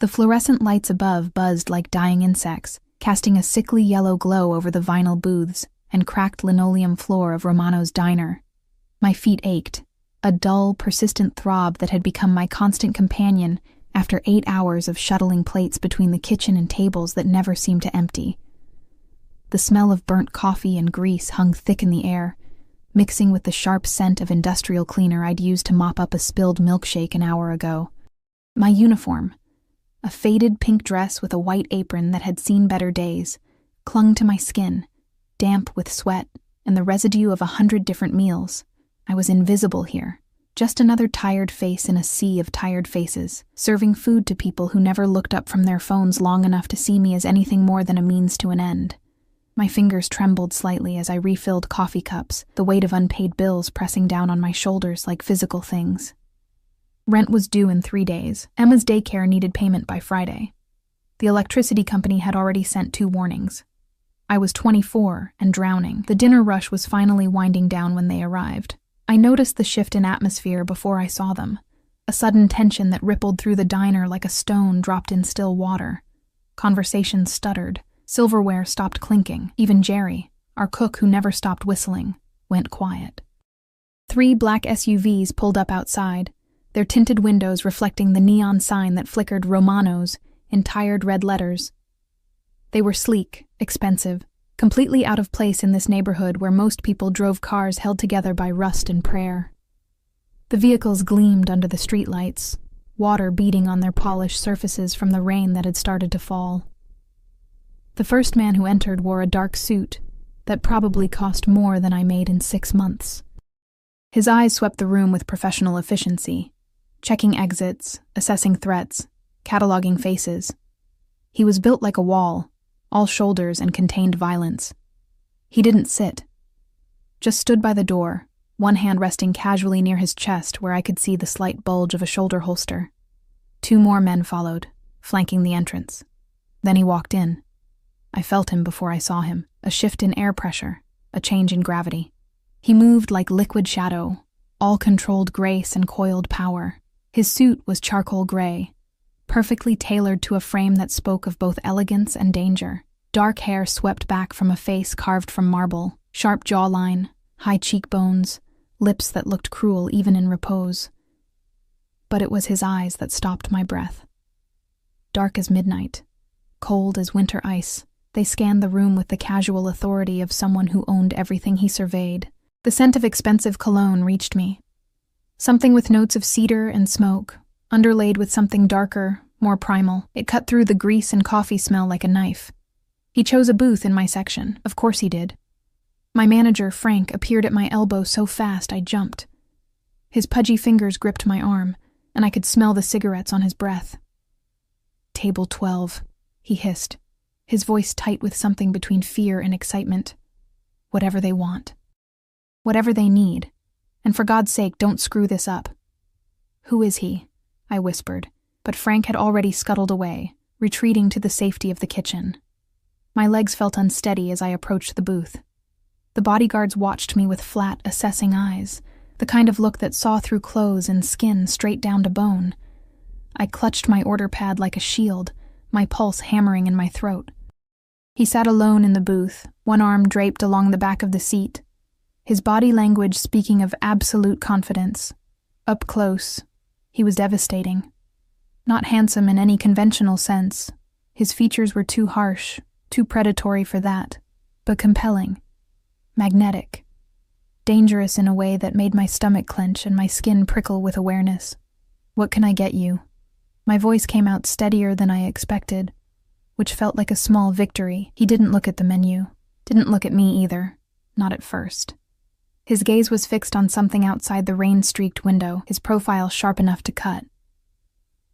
The fluorescent lights above buzzed like dying insects, casting a sickly yellow glow over the vinyl booths and cracked linoleum floor of Romano's diner. My feet ached, a dull, persistent throb that had become my constant companion after 8 hours of shuttling plates between the kitchen and tables that never seemed to empty. The smell of burnt coffee and grease hung thick in the air, mixing with the sharp scent of industrial cleaner I'd used to mop up a spilled milkshake an hour ago. My uniform, a faded pink dress with a white apron that had seen better days, clung to my skin, damp with sweat and the residue of 100 different meals. I was invisible here, just another tired face in a sea of tired faces, serving food to people who never looked up from their phones long enough to see me as anything more than a means to an end. My fingers trembled slightly as I refilled coffee cups, the weight of unpaid bills pressing down on my shoulders like physical things. Rent was due in 3 days. Emma's daycare needed payment by Friday. The electricity company had already sent 2 warnings. I was 24 and drowning. The dinner rush was finally winding down when they arrived. I noticed the shift in atmosphere before I saw them, a sudden tension that rippled through the diner like a stone dropped in still water. Conversations stuttered. Silverware stopped clinking. Even Jerry, our cook who never stopped whistling, went quiet. 3 black SUVs pulled up outside, their tinted windows reflecting the neon sign that flickered Romano's in tired red letters. They were sleek, expensive, completely out of place in this neighborhood where most people drove cars held together by rust and prayer. The vehicles gleamed under the streetlights, water beading on their polished surfaces from the rain that had started to fall. The first man who entered wore a dark suit that probably cost more than I made in 6 months. His eyes swept the room with professional efficiency, checking exits, assessing threats, cataloging faces. He was built like a wall, all shoulders and contained violence. He didn't sit, just stood by the door, one hand resting casually near his chest where I could see the slight bulge of a shoulder holster. 2 more men followed, flanking the entrance. Then he walked in. I felt him before I saw him, a shift in air pressure, a change in gravity. He moved like liquid shadow, all controlled grace and coiled power. His suit was charcoal gray, perfectly tailored to a frame that spoke of both elegance and danger. Dark hair swept back from a face carved from marble, sharp jawline, high cheekbones, lips that looked cruel even in repose. But it was his eyes that stopped my breath. Dark as midnight, cold as winter ice, they scanned the room with the casual authority of someone who owned everything he surveyed. The scent of expensive cologne reached me. Something with notes of cedar and smoke, underlaid with something darker, more primal. It cut through the grease and coffee smell like a knife. He chose a booth in my section. Of course he did. My manager, Frank, appeared at my elbow so fast I jumped. His pudgy fingers gripped my arm, and I could smell the cigarettes on his breath. "Table 12, he hissed, his voice tight with something between fear and excitement. "Whatever they want. Whatever they need. And for God's sake, don't screw this up." "Who is he?" I whispered, but Frank had already scuttled away, retreating to the safety of the kitchen. My legs felt unsteady as I approached the booth. The bodyguards watched me with flat, assessing eyes, the kind of look that saw through clothes and skin straight down to bone. I clutched my order pad like a shield, my pulse hammering in my throat. He sat alone in the booth, one arm draped along the back of the seat, his body language speaking of absolute confidence. Up close, he was devastating. Not handsome in any conventional sense. His features were too harsh, too predatory for that, but compelling, magnetic, dangerous in a way that made my stomach clench and my skin prickle with awareness. "What can I get you?" My voice came out steadier than I expected, which felt like a small victory. He didn't look at the menu, didn't look at me either, not at first. His gaze was fixed on something outside the rain-streaked window, his profile sharp enough to cut.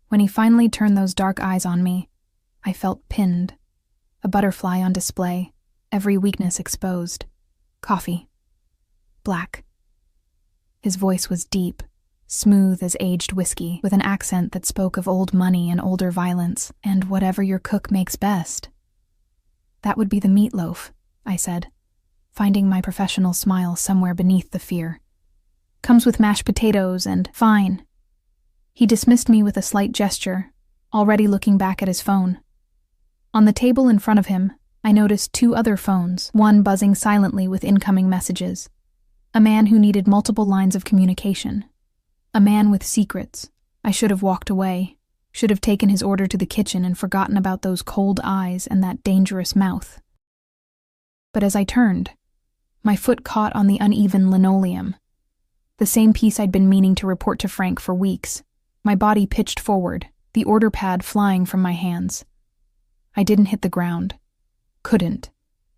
When he finally turned those dark eyes on me, I felt pinned, a butterfly on display, every weakness exposed. "Coffee. Black." His voice was deep, smooth as aged whiskey, with an accent that spoke of old money and older violence, and whatever your cook makes best. "That would be the meatloaf," I said, finding my professional smile somewhere beneath the fear. "Comes with mashed potatoes and..." "Fine." He dismissed me with a slight gesture, already looking back at his phone. On the table in front of him, I noticed 2 other phones, one buzzing silently with incoming messages. A man who needed multiple lines of communication. A man with secrets. I should have walked away, should have taken his order to the kitchen and forgotten about those cold eyes and that dangerous mouth. But as I turned, my foot caught on the uneven linoleum. The same piece I'd been meaning to report to Frank for weeks. My body pitched forward, the order pad flying from my hands. I didn't hit the ground. Couldn't.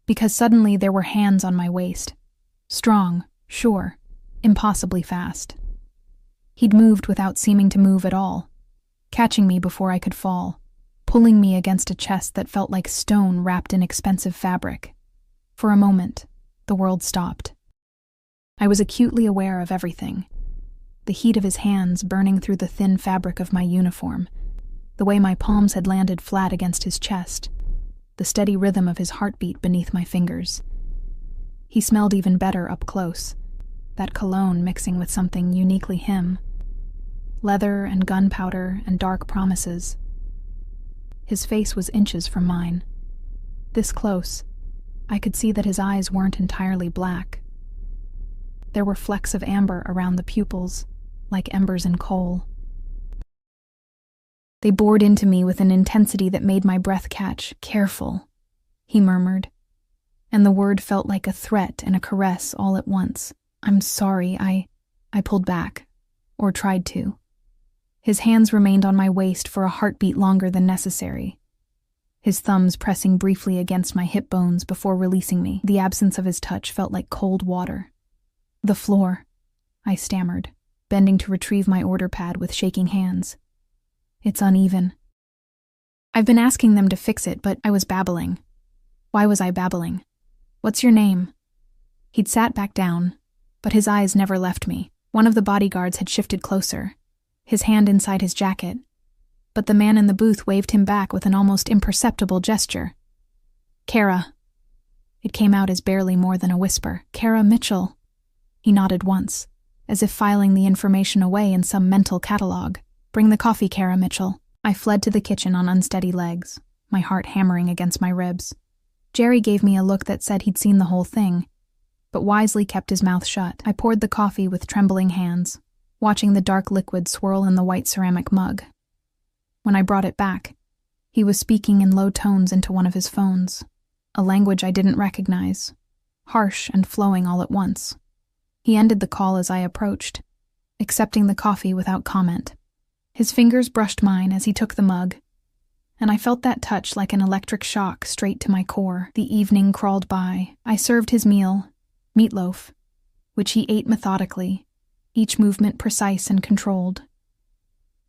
Because suddenly there were hands on my waist. Strong, sure, impossibly fast. He'd moved without seeming to move at all, catching me before I could fall, pulling me against a chest that felt like stone wrapped in expensive fabric. For a moment, the world stopped. I was acutely aware of everything. The heat of his hands burning through the thin fabric of my uniform, the way my palms had landed flat against his chest, the steady rhythm of his heartbeat beneath my fingers. He smelled even better up close, that cologne mixing with something uniquely him. Leather and gunpowder and dark promises. His face was inches from mine. This close, I could see that his eyes weren't entirely black. There were flecks of amber around the pupils, like embers in coal. They bored into me with an intensity that made my breath catch. "Careful," he murmured, and the word felt like a threat and a caress all at once. "I'm sorry, I pulled back, or tried to." His hands remained on my waist for a heartbeat longer than necessary, his thumbs pressing briefly against my hip bones before releasing me. The absence of his touch felt like cold water. "The floor," I stammered, bending to retrieve my order pad with shaking hands. "It's uneven." I've been asking them to fix it, but I was babbling. Why was I babbling? "What's your name?" He'd sat back down, but his eyes never left me. One of the bodyguards had shifted closer, his hand inside his jacket, but the man in the booth waved him back with an almost imperceptible gesture. "Kara." It came out as barely more than a whisper. "Kara Mitchell." He nodded once, as if filing the information away in some mental catalog. "Bring the coffee, Kara Mitchell." I fled to the kitchen on unsteady legs, my heart hammering against my ribs. Jerry gave me a look that said he'd seen the whole thing, but wisely kept his mouth shut. I poured the coffee with trembling hands, watching the dark liquid swirl in the white ceramic mug. When I brought it back, he was speaking in low tones into one of his phones, a language I didn't recognize, harsh and flowing all at once. He ended the call as I approached, accepting the coffee without comment. His fingers brushed mine as he took the mug, and I felt that touch like an electric shock straight to my core. The evening crawled by. I served his meal, meatloaf, which he ate methodically, each movement precise and controlled.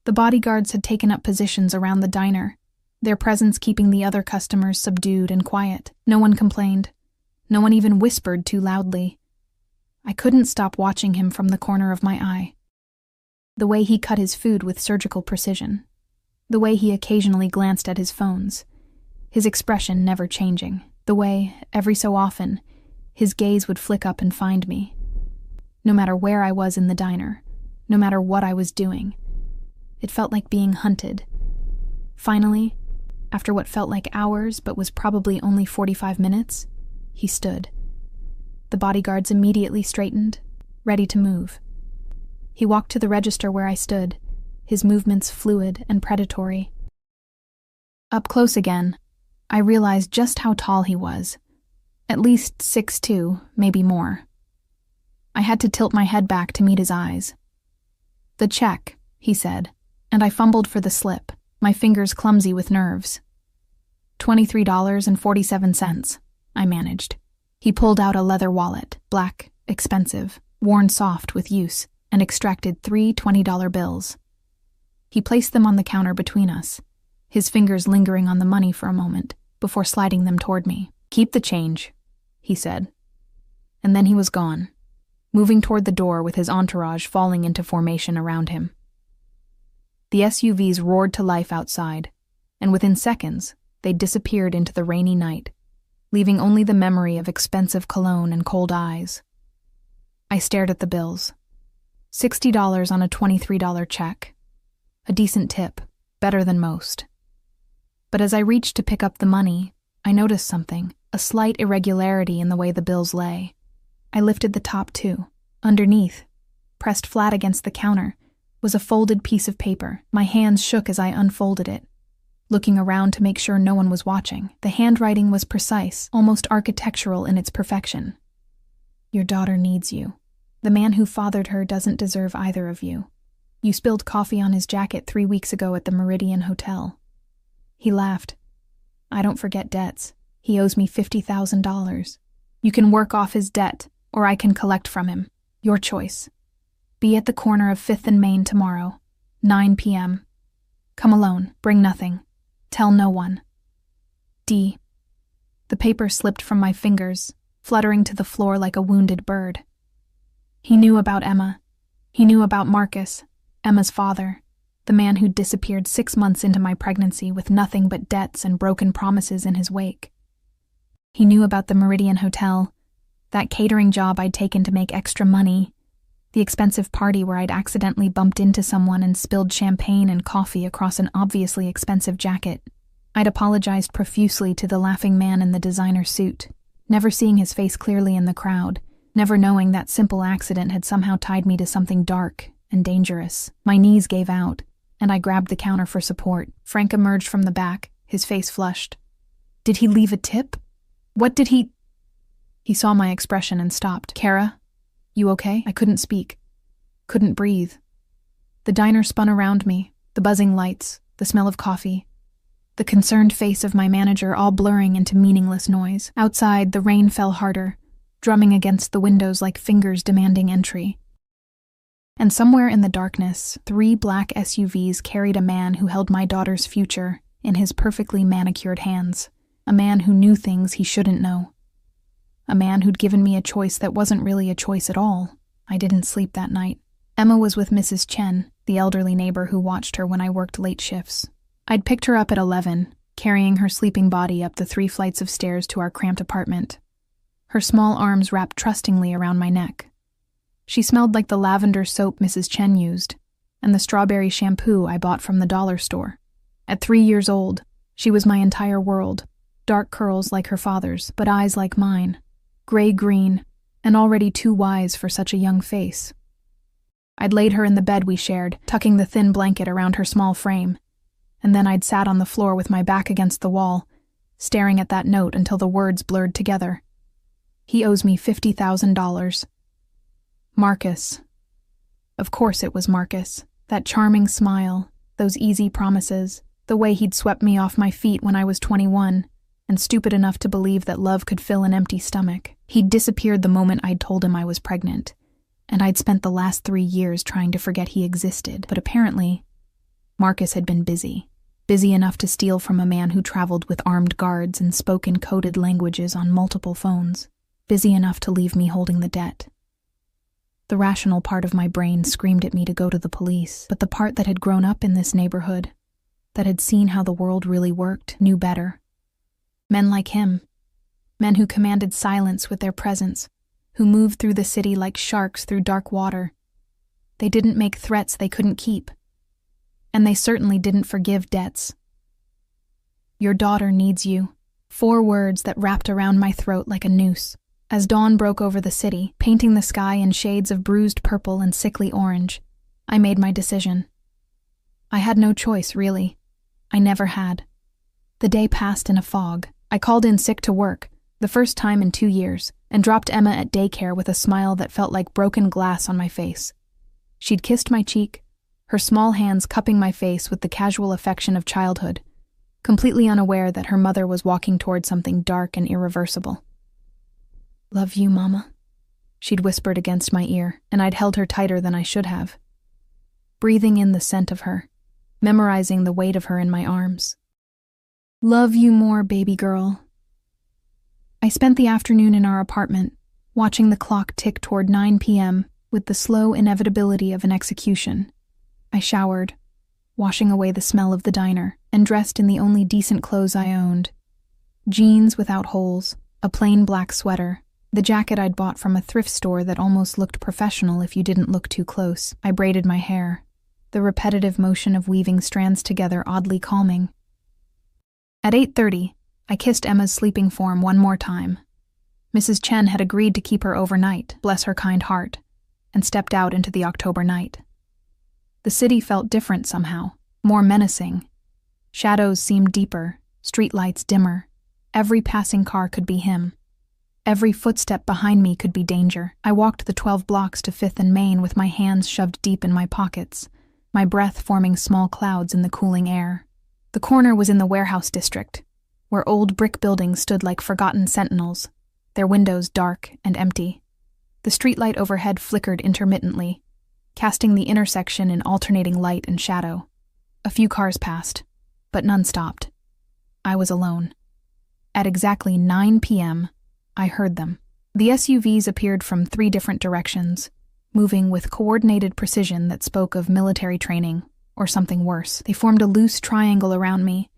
The bodyguards had taken up positions around the diner, their presence keeping the other customers subdued and quiet. No one complained. No one even whispered too loudly. I couldn't stop watching him from the corner of my eye. The way he cut his food with surgical precision. The way he occasionally glanced at his phones, his expression never changing. The way, every so often, his gaze would flick up and find me. No matter where I was in the diner, no matter what I was doing, it felt like being hunted. Finally, after what felt like hours but was probably only 45 minutes, he stood. The bodyguards immediately straightened, ready to move. He walked to the register where I stood, his movements fluid and predatory. Up close again, I realized just how tall he was. At least 6'2", maybe more. I had to tilt my head back to meet his eyes. "The check," he said, and I fumbled for the slip, my fingers clumsy with nerves. $23.47, I managed. He pulled out a leather wallet, black, expensive, worn soft with use, and extracted 3 $20 bills. He placed them on the counter between us, his fingers lingering on the money for a moment, before sliding them toward me. "Keep the change," he said. And then he was gone, moving toward the door with his entourage falling into formation around him. The SUVs roared to life outside, and within seconds, they disappeared into the rainy night, leaving only the memory of expensive cologne and cold eyes. I stared at the bills. $60 on a $23 check. A decent tip, better than most. But as I reached to pick up the money, I noticed something, a slight irregularity in the way the bills lay. I lifted the top too. Underneath, pressed flat against the counter, was a folded piece of paper. My hands shook as I unfolded it, looking around to make sure no one was watching. The handwriting was precise, almost architectural in its perfection. Your daughter needs you. The man who fathered her doesn't deserve either of you. You spilled coffee on his jacket 3 weeks ago at the Meridian Hotel. He laughed. I don't forget debts. He owes me $50,000. You can work off his debt, or I can collect from him. Your choice. Be at the corner of 5th and Main tomorrow, 9 p.m. Come alone, bring nothing. Tell no one. D. The paper slipped from my fingers, fluttering to the floor like a wounded bird. He knew about Emma. He knew about Marcus, Emma's father, the man who'd disappeared 6 months into my pregnancy with nothing but debts and broken promises in his wake. He knew about the Meridian Hotel, that catering job I'd taken to make extra money, the expensive party where I'd accidentally bumped into someone and spilled champagne and coffee across an obviously expensive jacket. I'd apologized profusely to the laughing man in the designer suit, never seeing his face clearly in the crowd, never knowing that simple accident had somehow tied me to something dark and dangerous. My knees gave out, and I grabbed the counter for support. Frank emerged from the back, his face flushed. Did he leave a tip? What did he... He saw my expression and stopped. Kara, you okay? I couldn't speak. Couldn't breathe. The diner spun around me, the buzzing lights, the smell of coffee, the concerned face of my manager all blurring into meaningless noise. Outside, the rain fell harder, drumming against the windows like fingers demanding entry. And somewhere in the darkness, 3 black SUVs carried a man who held my daughter's future in his perfectly manicured hands. A man who knew things he shouldn't know. A man who'd given me a choice that wasn't really a choice at all. I didn't sleep that night. Emma was with Mrs. Chen, the elderly neighbor who watched her when I worked late shifts. I'd picked her up at 11, carrying her sleeping body up the 3 flights of stairs to our cramped apartment. Her small arms wrapped trustingly around my neck. She smelled like the lavender soap Mrs. Chen used, and the strawberry shampoo I bought from the dollar store. At 3 years old, she was my entire world. Dark curls like her father's, but eyes like mine. Gray-green, and already too wise for such a young face. I'd laid her in the bed we shared, tucking the thin blanket around her small frame, and then I'd sat on the floor with my back against the wall, staring at that note until the words blurred together. He owes me $50,000. Marcus. Of course it was Marcus. That charming smile, those easy promises, the way he'd swept me off my feet when I was 21, and stupid enough to believe that love could fill an empty stomach. He'd disappeared the moment I'd told him I was pregnant, and I'd spent the last 3 years trying to forget he existed. But apparently, Marcus had been busy enough to steal from a man who traveled with armed guards and spoke in coded languages on multiple phones, busy enough to leave me holding the debt. The rational part of my brain screamed at me to go to the police, but the part that had grown up in this neighborhood, that had seen how the world really worked, knew better. Men like him, men who commanded silence with their presence, who moved through the city like sharks through dark water. They didn't make threats they couldn't keep, and they certainly didn't forgive debts. Your daughter needs you. 4 words that wrapped around my throat like a noose. As dawn broke over the city, painting the sky in shades of bruised purple and sickly orange, I made my decision. I had no choice, really. I never had. The day passed in a fog. I called in sick to work, the first time in 2 years, and dropped Emma at daycare with a smile that felt like broken glass on my face. She'd kissed my cheek, her small hands cupping my face with the casual affection of childhood, completely unaware that her mother was walking toward something dark and irreversible. Love you, Mama, she'd whispered against my ear, and I'd held her tighter than I should have, breathing in the scent of her, memorizing the weight of her in my arms. Love you more, baby girl. I spent the afternoon in our apartment, watching the clock tick toward 9 p.m. with the slow inevitability of an execution. I showered, washing away the smell of the diner, and dressed in the only decent clothes I owned. Jeans without holes, a plain black sweater, the jacket I'd bought from a thrift store that almost looked professional if you didn't look too close. I braided my hair, the repetitive motion of weaving strands together oddly calming. At 8:30, I kissed Emma's sleeping form one more time. Mrs. Chen had agreed to keep her overnight, bless her kind heart, and stepped out into the October night. The city felt different somehow, more menacing. Shadows seemed deeper, streetlights dimmer. Every passing car could be him. Every footstep behind me could be danger. I walked the 12 blocks to 5th and Main with my hands shoved deep in my pockets, my breath forming small clouds in the cooling air. The corner was in the warehouse district, where old brick buildings stood like forgotten sentinels, their windows dark and empty. The streetlight overhead flickered intermittently, casting the intersection in alternating light and shadow. A few cars passed, but none stopped. I was alone. At exactly 9 p.m., I heard them. The SUVs appeared from 3 different directions, moving with coordinated precision that spoke of military training, or something worse. They formed a loose triangle around me,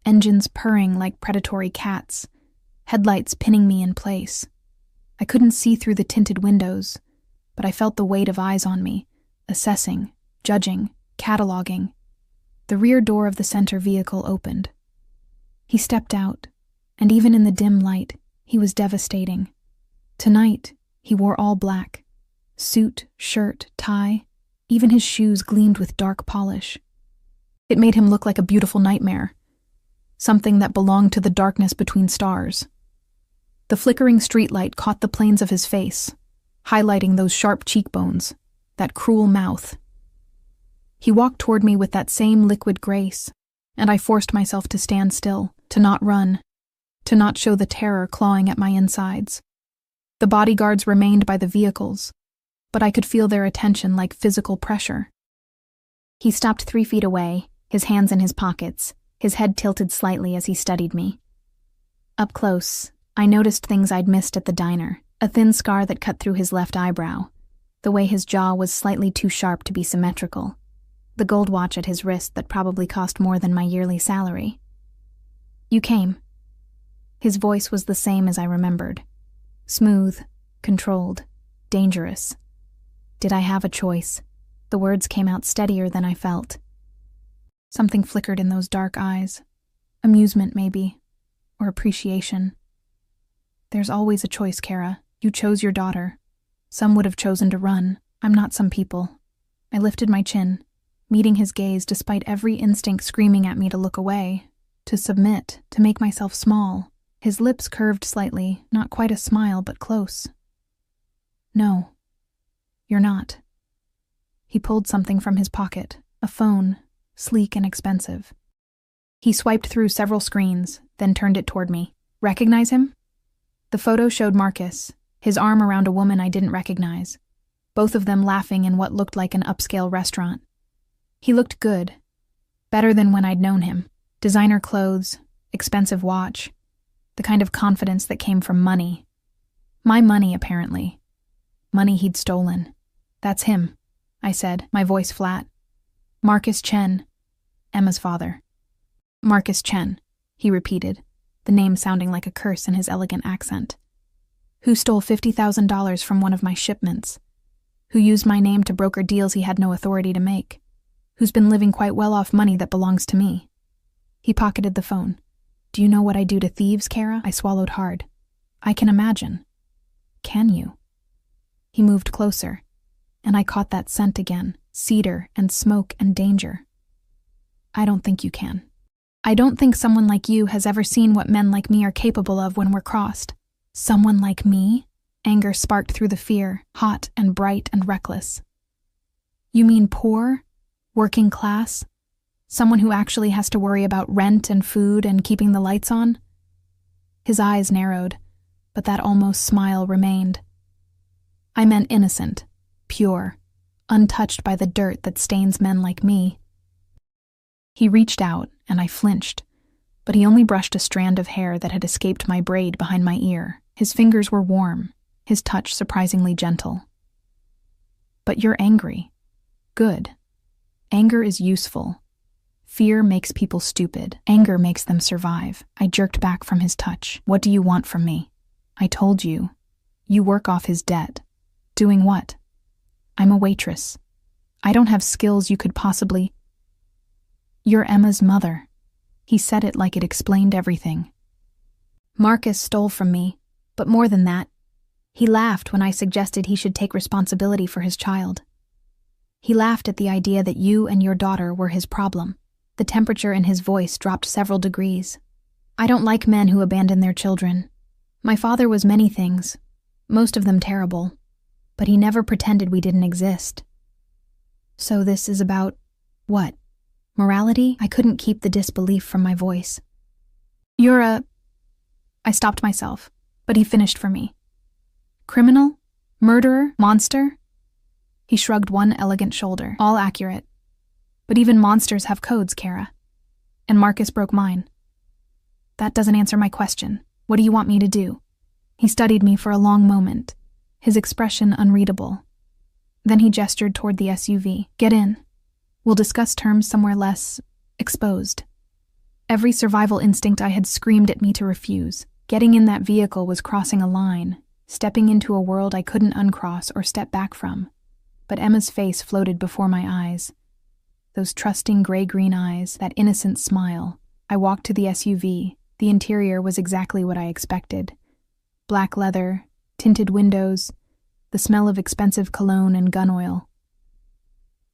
engines purring like predatory cats, headlights pinning me in place. I couldn't see through the tinted windows, but I felt the weight of eyes on me, assessing, judging, cataloging. The rear door of the center vehicle opened. He stepped out, and even in the dim light, he was devastating. Tonight, he wore all black. Suit, shirt, tie, even his shoes gleamed with dark polish. It made him look like a beautiful nightmare, something that belonged to the darkness between stars. The flickering streetlight caught the planes of his face, highlighting those sharp cheekbones, that cruel mouth. He walked toward me with that same liquid grace, and I forced myself to stand still, to not run, to not show the terror clawing at my insides. The bodyguards remained by the vehicles, but I could feel their attention like physical pressure. He stopped 3 feet away, his hands in his pockets, his head tilted slightly as he studied me. Up close, I noticed things I'd missed at the diner, a thin scar that cut through his left eyebrow, the way his jaw was slightly too sharp to be symmetrical, the gold watch at his wrist that probably cost more than my yearly salary. "You came." His voice was the same as I remembered. Smooth, controlled, dangerous. Did I have a choice? The words came out steadier than I felt. Something flickered in those dark eyes. Amusement, maybe, or appreciation. There's always a choice, Kara. You chose your daughter. Some would have chosen to run. I'm not some people. I lifted my chin, meeting his gaze despite every instinct screaming at me to look away, to submit, to make myself small. His lips curved slightly, not quite a smile, but close. "No, you're not." He pulled something from his pocket, a phone, sleek and expensive. He swiped through several screens, then turned it toward me. "Recognize him?" The photo showed Marcus, his arm around a woman I didn't recognize, both of them laughing in what looked like an upscale restaurant. He looked good, better than when I'd known him. Designer clothes, expensive watch, the kind of confidence that came from money. My money, apparently. Money he'd stolen. "That's him," I said, my voice flat. "Marcus Chen, Emma's father." "Marcus Chen," he repeated, the name sounding like a curse in his elegant accent. "Who stole $50,000 from one of my shipments? Who used my name to broker deals he had no authority to make? Who's been living quite well off money that belongs to me?" He pocketed the phone. "Do you know what I do to thieves, Kara?" I swallowed hard. "I can imagine." "Can you?" He moved closer, and I caught that scent again, cedar and smoke and danger. "I don't think you can. I don't think someone like you has ever seen what men like me are capable of when we're crossed." "Someone like me?" Anger sparked through the fear, hot and bright and reckless. "You mean poor? Working class? Someone who actually has to worry about rent and food and keeping the lights on?" His eyes narrowed, but that almost smile remained. "I meant innocent, pure, untouched by the dirt that stains men like me." He reached out, and I flinched, but he only brushed a strand of hair that had escaped my braid behind my ear. His fingers were warm, his touch surprisingly gentle. "But you're angry. Good. Anger is useful. Fear makes people stupid. Anger makes them survive." I jerked back from his touch. "What do you want from me?" "I told you. You work off his debt." "Doing what?" "I'm a waitress. I don't have skills you could possibly— You're Emma's mother. He said it like it explained everything. Marcus stole from me, but more than that, he laughed when I suggested he should take responsibility for his child. He laughed at the idea that you and your daughter were his problem. The temperature in his voice dropped several degrees. I don't like men who abandon their children. My father was many things, most of them terrible, but he never pretended we didn't exist. So this is about— what? Morality? I couldn't keep the disbelief from my voice. You're a— I stopped myself, but he finished for me. Criminal? Murderer? Monster? He shrugged one elegant shoulder. All accurate. But even monsters have codes, Kara. And Marcus broke mine. That doesn't answer my question. What do you want me to do? He studied me for a long moment, his expression unreadable. Then he gestured toward the SUV. Get in. We'll discuss terms somewhere less exposed. Every survival instinct I had screamed at me to refuse. Getting in that vehicle was crossing a line, stepping into a world I couldn't uncross or step back from. But Emma's face floated before my eyes. Those trusting gray-green eyes, that innocent smile. I walked to the SUV. The interior was exactly what I expected. Black leather, tinted windows, the smell of expensive cologne and gun oil.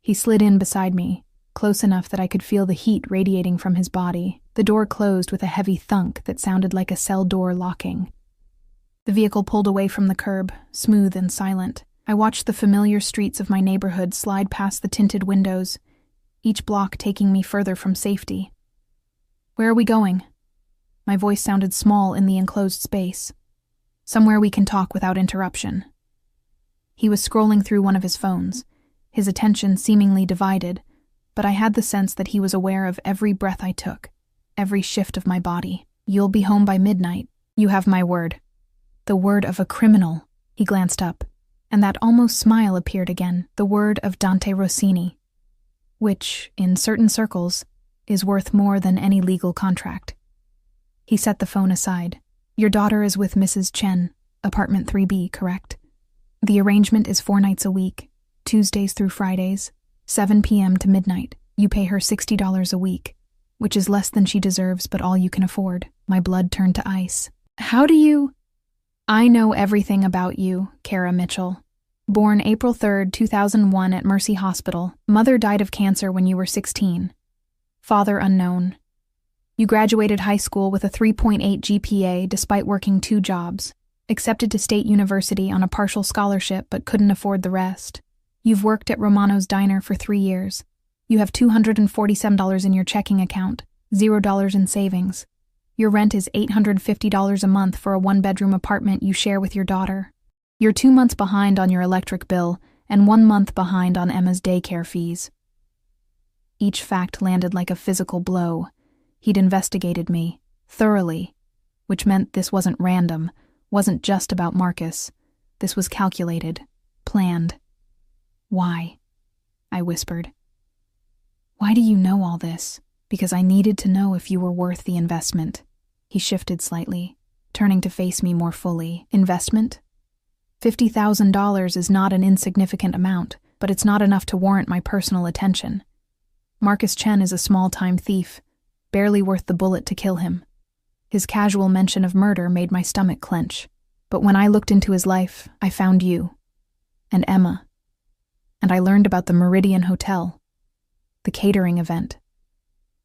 He slid in beside me, close enough that I could feel the heat radiating from his body. The door closed with a heavy thunk that sounded like a cell door locking. The vehicle pulled away from the curb, smooth and silent. I watched the familiar streets of my neighborhood slide past the tinted windows, each block taking me further from safety. Where are we going? My voice sounded small in the enclosed space. Somewhere we can talk without interruption. He was scrolling through one of his phones, his attention seemingly divided, but I had the sense that he was aware of every breath I took, every shift of my body. You'll be home by midnight. You have my word. The word of a criminal. He glanced up, and that almost smile appeared again. The word of Dante Rossini, which, in certain circles, is worth more than any legal contract. He set the phone aside. Your daughter is with Mrs. Chen, apartment 3B, correct? The arrangement is 4 nights a week, Tuesdays through Fridays, 7 p.m. to midnight. You pay her $60 a week, which is less than she deserves but all you can afford. My blood turned to ice. How do you— I know everything about you, Kara Mitchell. Born April 3rd, 2001 at Mercy Hospital. Mother died of cancer when you were 16. Father unknown. You graduated high school with a 3.8 GPA despite working 2 jobs. Accepted to State University on a partial scholarship but couldn't afford the rest. You've worked at Romano's Diner for 3 years. You have $247 in your checking account, $0 in savings. Your rent is $850 a month for a 1-bedroom apartment you share with your daughter. You're 2 months behind on your electric bill and 1 month behind on Emma's daycare fees. Each fact landed like a physical blow. He'd investigated me, thoroughly, which meant this wasn't random, wasn't just about Marcus. This was calculated, planned. Why? I whispered. Why do you know all this? Because I needed to know if you were worth the investment. He shifted slightly, turning to face me more fully. Investment? $50,000 is not an insignificant amount, but it's not enough to warrant my personal attention. Marcus Chen is a small-time thief, barely worth the bullet to kill him. His casual mention of murder made my stomach clench. But when I looked into his life, I found you. And Emma. And I learned about the Meridian Hotel. The catering event.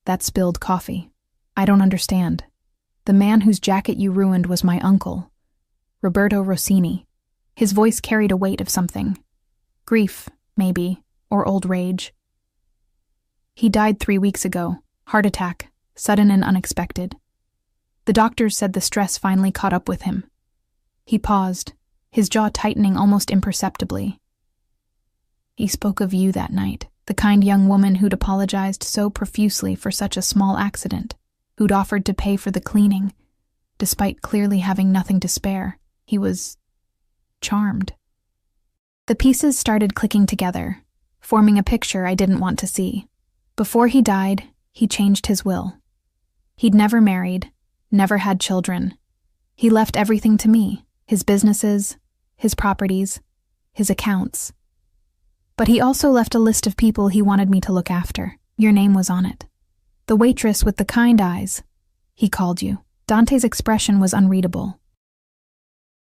That spilled coffee. I don't understand. The man whose jacket you ruined was my uncle, Roberto Rossini. His voice carried a weight of something. Grief, maybe, or old rage. He died 3 weeks ago. Heart attack, sudden and unexpected. The doctors said the stress finally caught up with him. He paused, his jaw tightening almost imperceptibly. He spoke of you that night, the kind young woman who'd apologized so profusely for such a small accident, who'd offered to pay for the cleaning, despite clearly having nothing to spare. He was charmed. The pieces started clicking together, forming a picture I didn't want to see. Before he died, he changed his will. He'd never married, never had children. He left everything to me, his businesses, his properties, his accounts. But he also left a list of people he wanted me to look after. Your name was on it. The waitress with the kind eyes. He called you. Dante's expression was unreadable.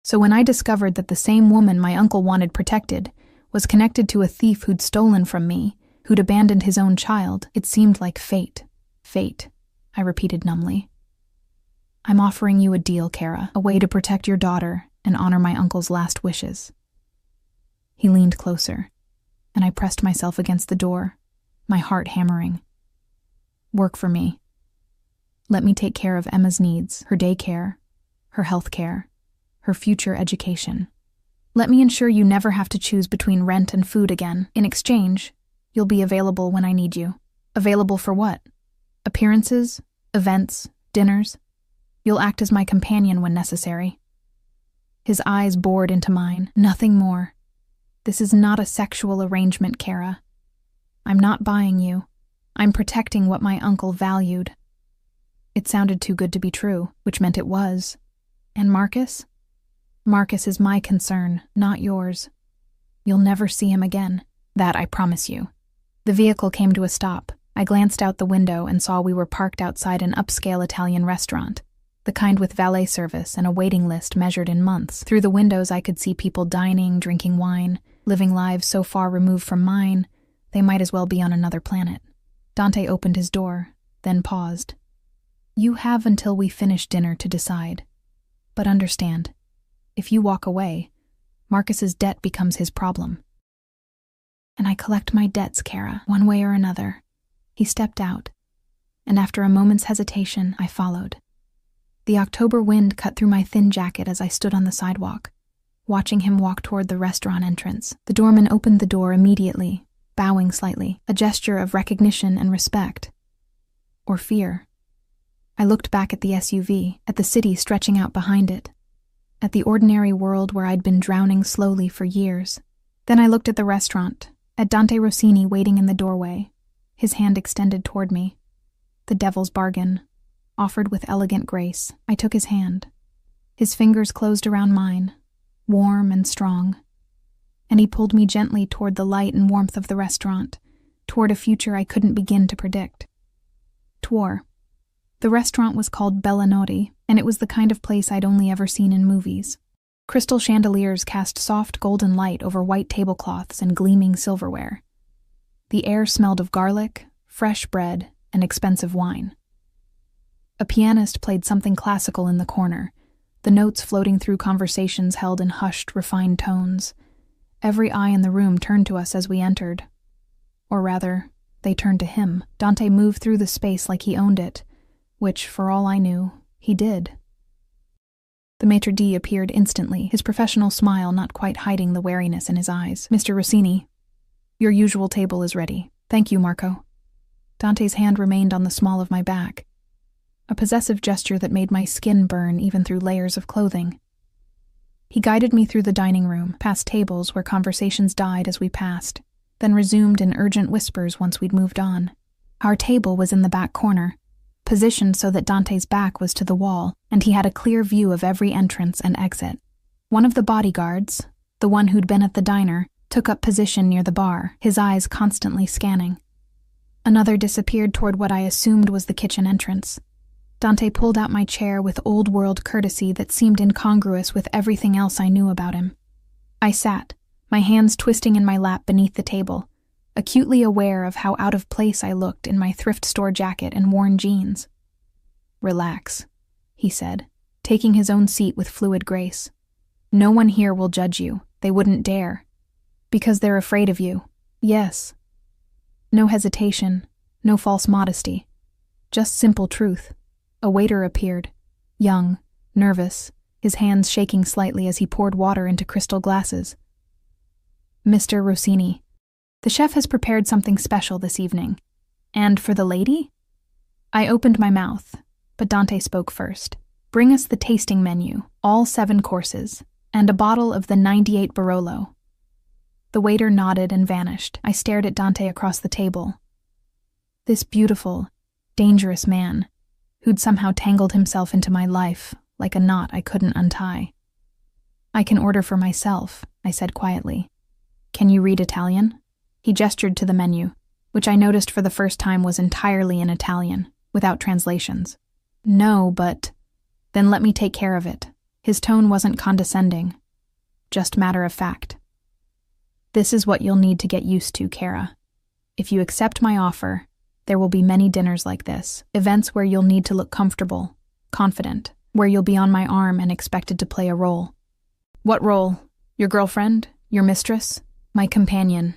So when I discovered that the same woman my uncle wanted protected was connected to a thief who'd stolen from me, who'd abandoned his own child, it seemed like fate. Fate, I repeated numbly. I'm offering you a deal, Kara, a way to protect your daughter and honor my uncle's last wishes. He leaned closer, and I pressed myself against the door, my heart hammering. Work for me. Let me take care of Emma's needs, her daycare, her health care, her future education. Let me ensure you never have to choose between rent and food again. In exchange, you'll be available when I need you. Available for what? Appearances, events, dinners. You'll act as my companion when necessary. His eyes bored into mine, nothing more. This is not a sexual arrangement, Kara. I'm not buying you. I'm protecting what my uncle valued. It sounded too good to be true, which meant it was. And Marcus? Marcus is my concern, not yours. You'll never see him again. That I promise you. The vehicle came to a stop. I glanced out the window and saw we were parked outside an upscale Italian restaurant, the kind with valet service and a waiting list measured in months. Through the windows I could see people dining, drinking wine, living lives so far removed from mine, they might as well be on another planet. Dante opened his door, then paused. You have until we finish dinner to decide. But understand, if you walk away, Marcus's debt becomes his problem. And I collect my debts, Kara, one way or another. He stepped out, and after a moment's hesitation, I followed. The October wind cut through my thin jacket as I stood on the sidewalk, watching him walk toward the restaurant entrance. The doorman opened the door immediately, bowing slightly, a gesture of recognition and respect. Or fear. I looked back at the SUV, at the city stretching out behind it, at the ordinary world where I'd been drowning slowly for years. Then I looked at the restaurant, at Dante Rossini waiting in the doorway, his hand extended toward me. The devil's bargain, offered with elegant grace. I took his hand. His fingers closed around mine, warm and strong, and he pulled me gently toward the light and warmth of the restaurant, toward a future I couldn't begin to predict. Twar. The restaurant was called Bellinoti, and it was the kind of place I'd only ever seen in movies. Crystal chandeliers cast soft golden light over white tablecloths and gleaming silverware. The air smelled of garlic, fresh bread, and expensive wine. A pianist played something classical in the corner, the notes floating through conversations held in hushed, refined tones. Every eye in the room turned to us as we entered. Or rather, they turned to him. Dante moved through the space like he owned it, which, for all I knew, he did. The maitre d' appeared instantly, his professional smile not quite hiding the wariness in his eyes. Mr. Rossini, your usual table is ready. Thank you, Marco. Dante's hand remained on the small of my back, a possessive gesture that made my skin burn even through layers of clothing. He guided me through the dining room, past tables where conversations died as we passed, then resumed in urgent whispers once we'd moved on. Our table was in the back corner, positioned so that Dante's back was to the wall, and he had a clear view of every entrance and exit. One of the bodyguards, the one who'd been at the diner, took up position near the bar, his eyes constantly scanning. Another disappeared toward what I assumed was the kitchen entrance. Dante pulled out my chair with old-world courtesy that seemed incongruous with everything else I knew about him. I sat, my hands twisting in my lap beneath the table, acutely aware of how out of place I looked in my thrift store jacket and worn jeans. Relax, he said, taking his own seat with fluid grace. No one here will judge you. They wouldn't dare. Because they're afraid of you. Yes. No hesitation, no false modesty. Just simple truth. A waiter appeared, young, nervous, his hands shaking slightly as he poured water into crystal glasses. Mr. Rossini, the chef has prepared something special this evening. And for the lady? I opened my mouth, but Dante spoke first. Bring us the tasting menu, all 7 courses, and a bottle of the 98 Barolo. The waiter nodded and vanished. I stared at Dante across the table. This beautiful, dangerous man, who'd somehow tangled himself into my life like a knot I couldn't untie. I can order for myself, I said quietly. Can you read Italian? He gestured to the menu, which I noticed for the first time was entirely in Italian, without translations. No, but... Then let me take care of it. His tone wasn't condescending, just matter of fact. This is what you'll need to get used to, Kara. If you accept my offer, there will be many dinners like this, events where you'll need to look comfortable, confident, where you'll be on my arm and expected to play a role. What role? Your girlfriend? Your mistress? My companion.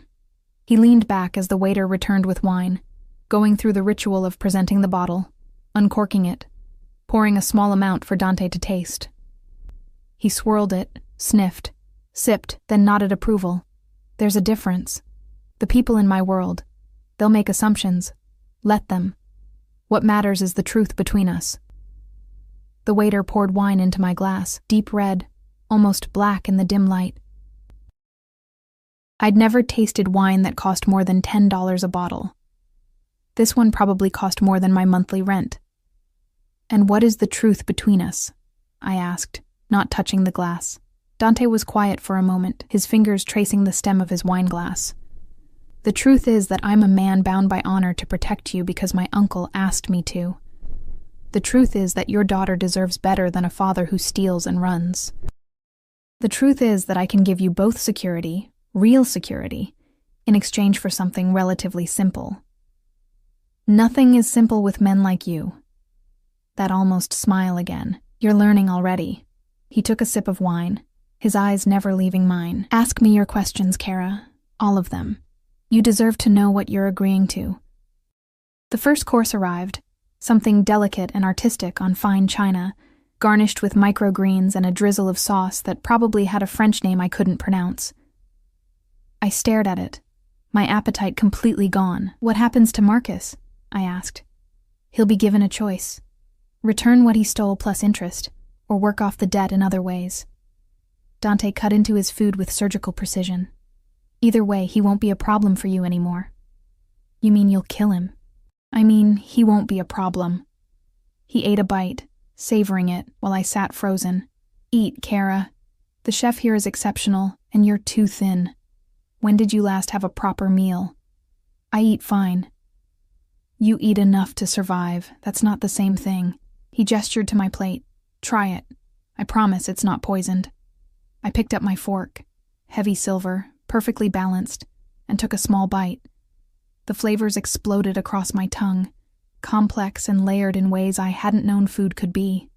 He leaned back as the waiter returned with wine, going through the ritual of presenting the bottle, uncorking it, pouring a small amount for Dante to taste. He swirled it, sniffed, sipped, then nodded approval. There's a difference. The people in my world, they'll make assumptions. Let them. What matters is the truth between us. The waiter poured wine into my glass, deep red, almost black in the dim light. I'd never tasted wine that cost more than $10 a bottle. This one probably cost more than my monthly rent. And what is the truth between us? I asked, not touching the glass. Dante was quiet for a moment, his fingers tracing the stem of his wine glass. The truth is that I'm a man bound by honor to protect you because my uncle asked me to. The truth is that your daughter deserves better than a father who steals and runs. The truth is that I can give you both security, real security, in exchange for something relatively simple. Nothing is simple with men like you. That almost smile again. You're learning already. He took a sip of wine, his eyes never leaving mine. Ask me your questions, Kara. All of them. You deserve to know what you're agreeing to. The first course arrived, something delicate and artistic on fine china, garnished with microgreens and a drizzle of sauce that probably had a French name I couldn't pronounce. I stared at it, my appetite completely gone. What happens to Marcus? I asked. He'll be given a choice. Return what he stole plus interest, or work off the debt in other ways. Dante cut into his food with surgical precision. Either way, he won't be a problem for you anymore. You mean you'll kill him? I mean, he won't be a problem. He ate a bite, savoring it, while I sat frozen. Eat, Kara. The chef here is exceptional, and you're too thin. When did you last have a proper meal? I eat fine. You eat enough to survive. That's not the same thing. He gestured to my plate. Try it. I promise it's not poisoned. I picked up my fork, heavy silver, perfectly balanced, and took a small bite. The flavors exploded across my tongue, complex and layered in ways I hadn't known food could be.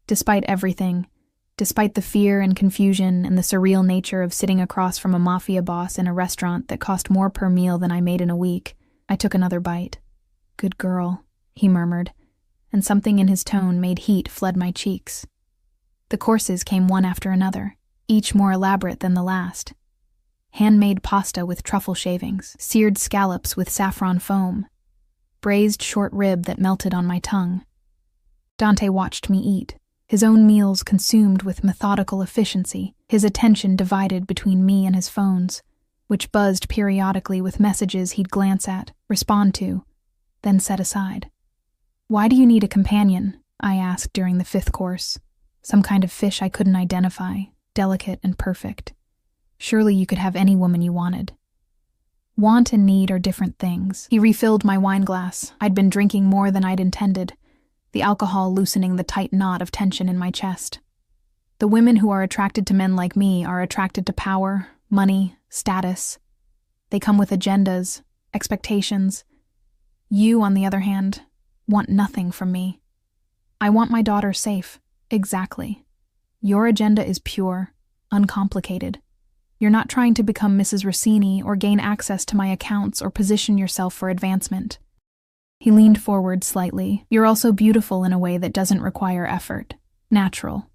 Despite everything, despite the fear and confusion and the surreal nature of sitting across from a Mafia boss in a restaurant that cost more per meal than I made in a week, I took another bite. Good girl, he murmured, and something in his tone made heat flood my cheeks. The courses came one after another, each more elaborate than the last. Handmade pasta with truffle shavings, seared scallops with saffron foam, braised short rib that melted on my tongue. Dante watched me eat, his own meals consumed with methodical efficiency, his attention divided between me and his phones, which buzzed periodically with messages he'd glance at, respond to, then set aside. Why do you need a companion? I asked during the 5th course. Some kind of fish I couldn't identify, delicate and perfect. Surely you could have any woman you wanted. Want and need are different things. He refilled my wine glass. I'd been drinking more than I'd intended, the alcohol loosening the tight knot of tension in my chest. The women who are attracted to men like me are attracted to power, money, status. They come with agendas, expectations. You, on the other hand, want nothing from me. I want my daughter safe. Exactly. Your agenda is pure, uncomplicated. You're not trying to become Mrs. Rossini or gain access to my accounts or position yourself for advancement. He leaned forward slightly. You're also beautiful in a way that doesn't require effort. Natural.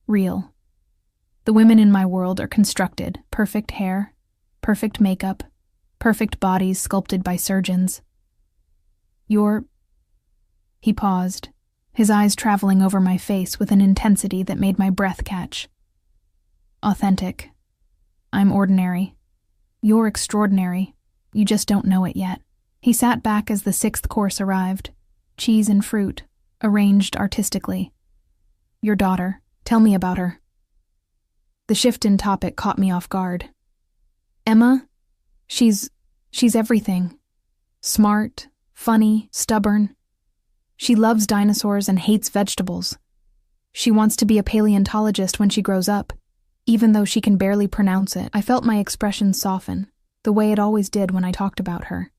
Real. The women in my world are constructed. Perfect hair, perfect makeup, perfect bodies sculpted by surgeons. He paused, his eyes traveling over my face with an intensity that made my breath catch. Authentic. I'm ordinary. You're extraordinary. You just don't know it yet. He sat back as the 6th course arrived. Cheese and fruit, arranged artistically. Your daughter. Tell me about her. The shift in topic caught me off guard. Emma? She's She's everything. Smart, funny, stubborn. She loves dinosaurs and hates vegetables. She wants to be a paleontologist when she grows up, even though she can barely pronounce it. I felt my expression soften, the way it always did when I talked about her.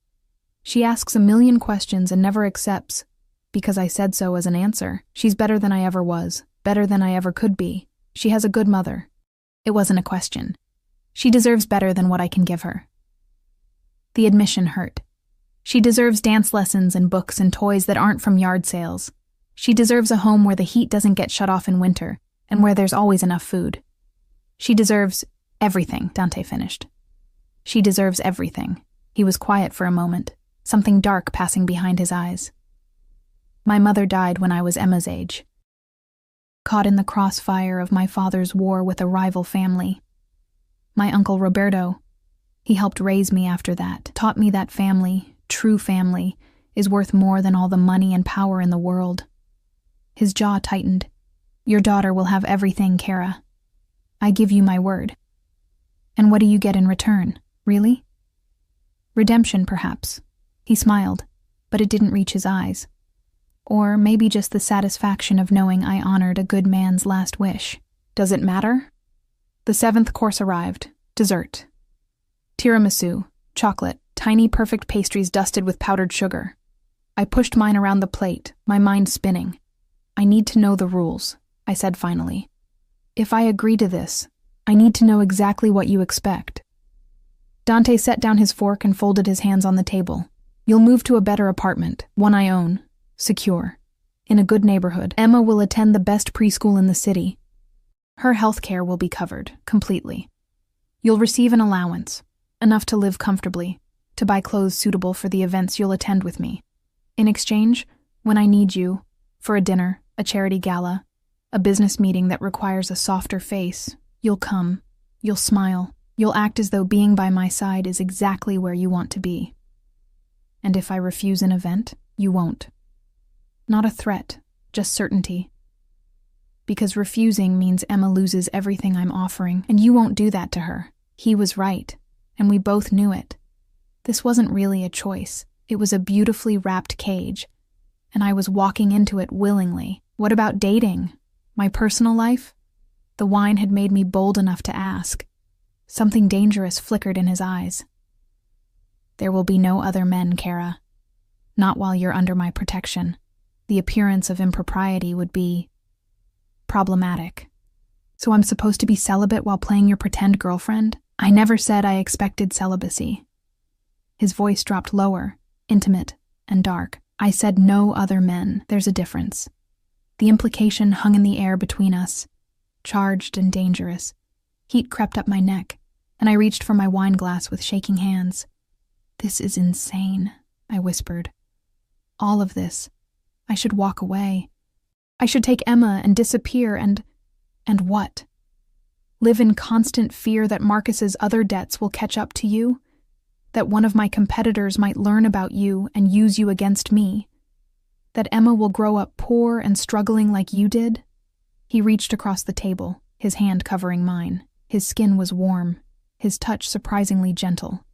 She asks a million questions and never accepts, because I said so as an answer. She's better than I ever was, better than I ever could be. She has a good mother. It wasn't a question. She deserves better than what I can give her. The admission hurt. She deserves dance lessons and books and toys that aren't from yard sales. She deserves a home where the heat doesn't get shut off in winter and where there's always enough food. She deserves everything, Dante finished. She deserves everything. He was quiet for a moment, something dark passing behind his eyes. My mother died when I was Emma's age. Caught in the crossfire of my father's war with a rival family. My uncle Roberto, he helped raise me after that, taught me that family, true family, is worth more than all the money and power in the world. His jaw tightened. Your daughter will have everything, Kara. I give you my word. And what do you get in return, really? Redemption, perhaps. He smiled, but it didn't reach his eyes. Or maybe just the satisfaction of knowing I honored a good man's last wish. Does it matter? The 7th course arrived. Dessert. Tiramisu, chocolate, tiny perfect pastries dusted with powdered sugar. I pushed mine around the plate, my mind spinning. I need to know the rules, I said finally. If I agree to this, I need to know exactly what you expect. Dante set down his fork and folded his hands on the table. You'll move to a better apartment, one I own, secure. In a good neighborhood. Emma will attend the best preschool in the city. Her health care will be covered, completely. You'll receive an allowance, enough to live comfortably, to buy clothes suitable for the events you'll attend with me. In exchange, when I need you, for a dinner, a charity gala, a business meeting that requires a softer face, you'll come, you'll smile, you'll act as though being by my side is exactly where you want to be. And if I refuse an event, you won't. Not a threat, just certainty. Because refusing means Emma loses everything I'm offering, and you won't do that to her. He was right, and we both knew it. This wasn't really a choice. It was a beautifully wrapped cage, and I was walking into it willingly. What about dating? My personal life? The wine had made me bold enough to ask. Something dangerous flickered in his eyes. There will be no other men, Kara. Not while you're under my protection. The appearance of impropriety would be problematic. So I'm supposed to be celibate while playing your pretend girlfriend? I never said I expected celibacy. His voice dropped lower, intimate, and dark. I said no other men. There's a difference. The implication hung in the air between us, charged and dangerous. Heat crept up my neck, and I reached for my wine glass with shaking hands. This is insane, I whispered. All of this. I should walk away. I should take Emma and disappear and what? Live in constant fear that Marcus's other debts will catch up to you? That one of my competitors might learn about you and use you against me? That Emma will grow up poor and struggling like you did? He reached across the table, his hand covering mine. His skin was warm, his touch surprisingly gentle.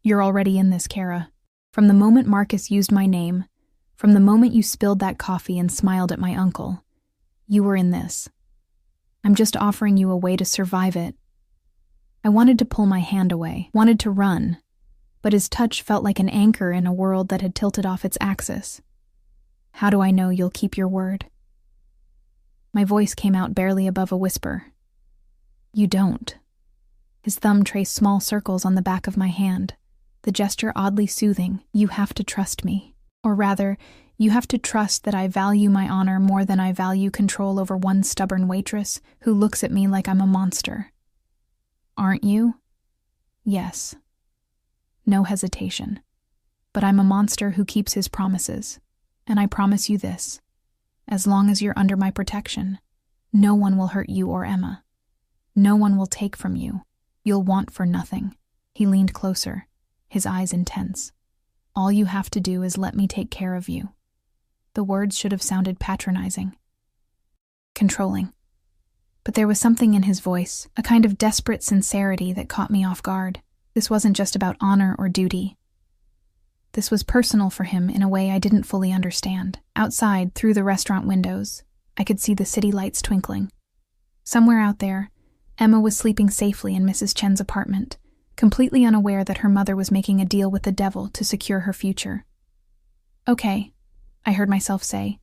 You're already in this, Kara. From the moment Marcus used my name, from the moment you spilled that coffee and smiled at my uncle, you were in this. I'm just offering you a way to survive it. I wanted to pull my hand away, wanted to run, but his touch felt like an anchor in a world that had tilted off its axis. How do I know you'll keep your word? My voice came out barely above a whisper. You don't. His thumb traced small circles on the back of my hand, the gesture oddly soothing. You have to trust me. Or rather, you have to trust that I value my honor more than I value control over one stubborn waitress who looks at me like I'm a monster. Aren't you? Yes. No hesitation. But I'm a monster who keeps his promises. And I promise you this. As long as you're under my protection, no one will hurt you or Emma. No one will take from you. You'll want for nothing. He leaned closer, his eyes intense. All you have to do is let me take care of you. The words should have sounded patronizing, controlling. But there was something in his voice, a kind of desperate sincerity that caught me off guard. This wasn't just about honor or duty. This was personal for him in a way I didn't fully understand. Outside, through the restaurant windows, I could see the city lights twinkling. Somewhere out there, Emma was sleeping safely in Mrs. Chen's apartment, completely unaware that her mother was making a deal with the devil to secure her future. "Okay," I heard myself say.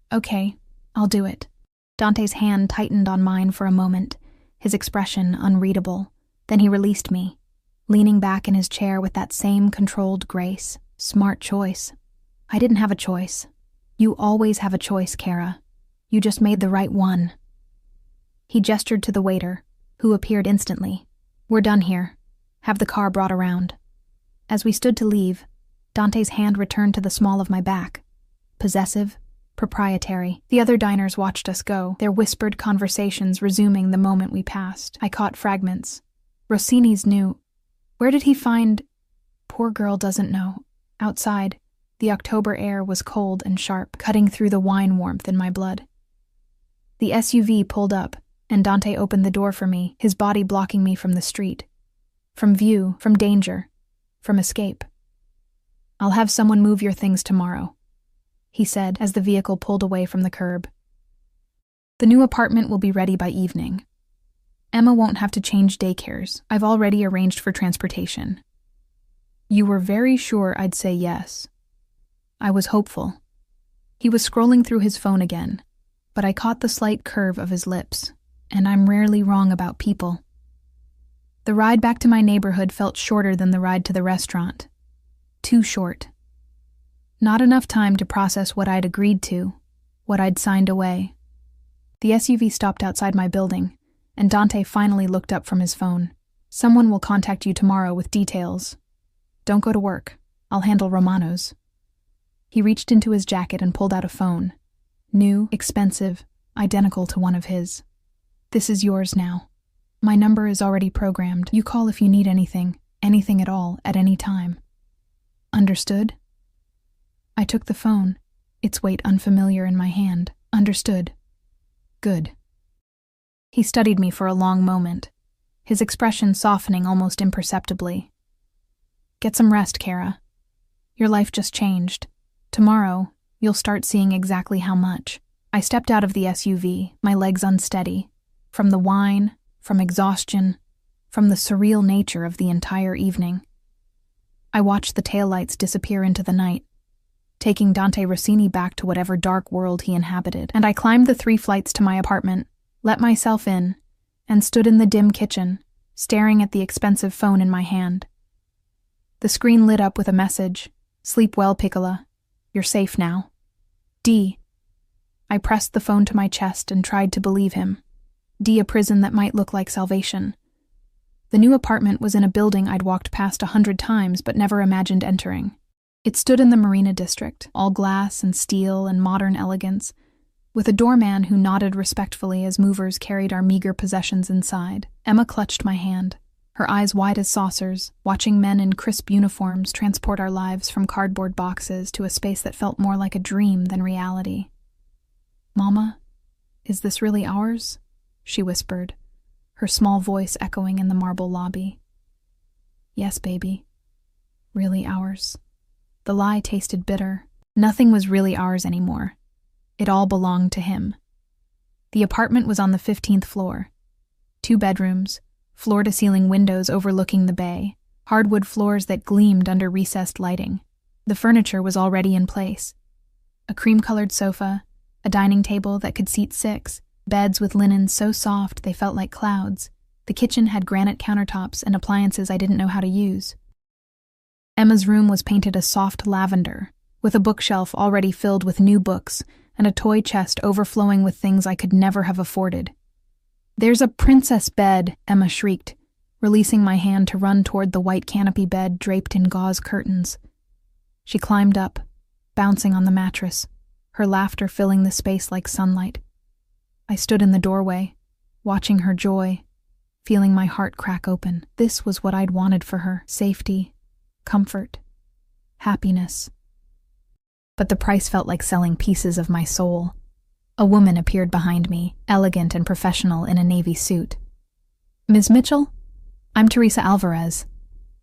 "Okay, I'll do it." Dante's hand tightened on mine for a moment, his expression unreadable. Then he released me, leaning back in his chair with that same controlled grace. Smart choice. I didn't have a choice. You always have a choice, Kara. You just made the right one. He gestured to the waiter, who appeared instantly. "We're done here. Have the car brought around." As we stood to leave, Dante's hand returned to the small of my back. Possessive, proprietary. The other diners watched us go, their whispered conversations resuming the moment we passed. I caught fragments. Rossini's new. Where did he find? Poor girl doesn't know. Outside, the October air was cold and sharp, cutting through the wine warmth in my blood. The SUV pulled up, and Dante opened the door for me, his body blocking me from the street. From view, from danger, from escape. "I'll have someone move your things tomorrow," he said as the vehicle pulled away from the curb. "The new apartment will be ready by evening. Emma won't have to change daycares. I've already arranged for transportation." You were very sure I'd say yes. I was hopeful. He was scrolling through his phone again, but I caught the slight curve of his lips, and I'm rarely wrong about people. The ride back to my neighborhood felt shorter than the ride to the restaurant. Too short. Not enough time to process what I'd agreed to, what I'd signed away. The SUV stopped outside my building, and Dante finally looked up from his phone. "Someone will contact you tomorrow with details. Don't go to work. I'll handle Romano's." He reached into his jacket and pulled out a phone. New, expensive, identical to one of his. "This is yours now. My number is already programmed. You call if you need anything at all, at any time." "Understood?" I took the phone, its weight unfamiliar in my hand. "Understood." "Good." He studied me for a long moment, his expression softening almost imperceptibly. "Get some rest, Kara. Your life just changed. Tomorrow, you'll start seeing exactly how much." I stepped out of the SUV, my legs unsteady, from the wine, from exhaustion, from the surreal nature of the entire evening. I watched the taillights disappear into the night, taking Dante Rossini back to whatever dark world he inhabited, and I climbed the 3 flights to my apartment, let myself in, and stood in the dim kitchen, staring at the expensive phone in my hand. The screen lit up with a message. "Sleep well, Piccola. You're safe now. D." I pressed the phone to my chest and tried to believe him. D, a prison that might look like salvation. The new apartment was in a building I'd walked past 100 times but never imagined entering. It stood in the Marina district, all glass and steel and modern elegance, with a doorman who nodded respectfully as movers carried our meager possessions inside. Emma clutched my hand, her eyes wide as saucers, watching men in crisp uniforms transport our lives from cardboard boxes to a space that felt more like a dream than reality. "Mama, is this really ours?" she whispered, her small voice echoing in the marble lobby. "Yes, baby. Really ours." The lie tasted bitter. Nothing was really ours anymore. It all belonged to him. The apartment was on the 15th floor. 2 bedrooms, floor-to-ceiling windows overlooking the bay, hardwood floors that gleamed under recessed lighting. The furniture was already in place. A cream-colored sofa, a dining table that could seat 6, beds with linens so soft they felt like clouds. The kitchen had granite countertops and appliances I didn't know how to use. Emma's room was painted a soft lavender, with a bookshelf already filled with new books and a toy chest overflowing with things I could never have afforded. "There's a princess bed," Emma shrieked, releasing my hand to run toward the white canopy bed draped in gauze curtains. She climbed up, bouncing on the mattress, her laughter filling the space like sunlight. I stood in the doorway, watching her joy, feeling my heart crack open. This was what I'd wanted for her: safety, comfort, happiness. But the price felt like selling pieces of my soul. A woman appeared behind me, elegant and professional in a navy suit. "Ms. Mitchell? I'm Teresa Alvarez."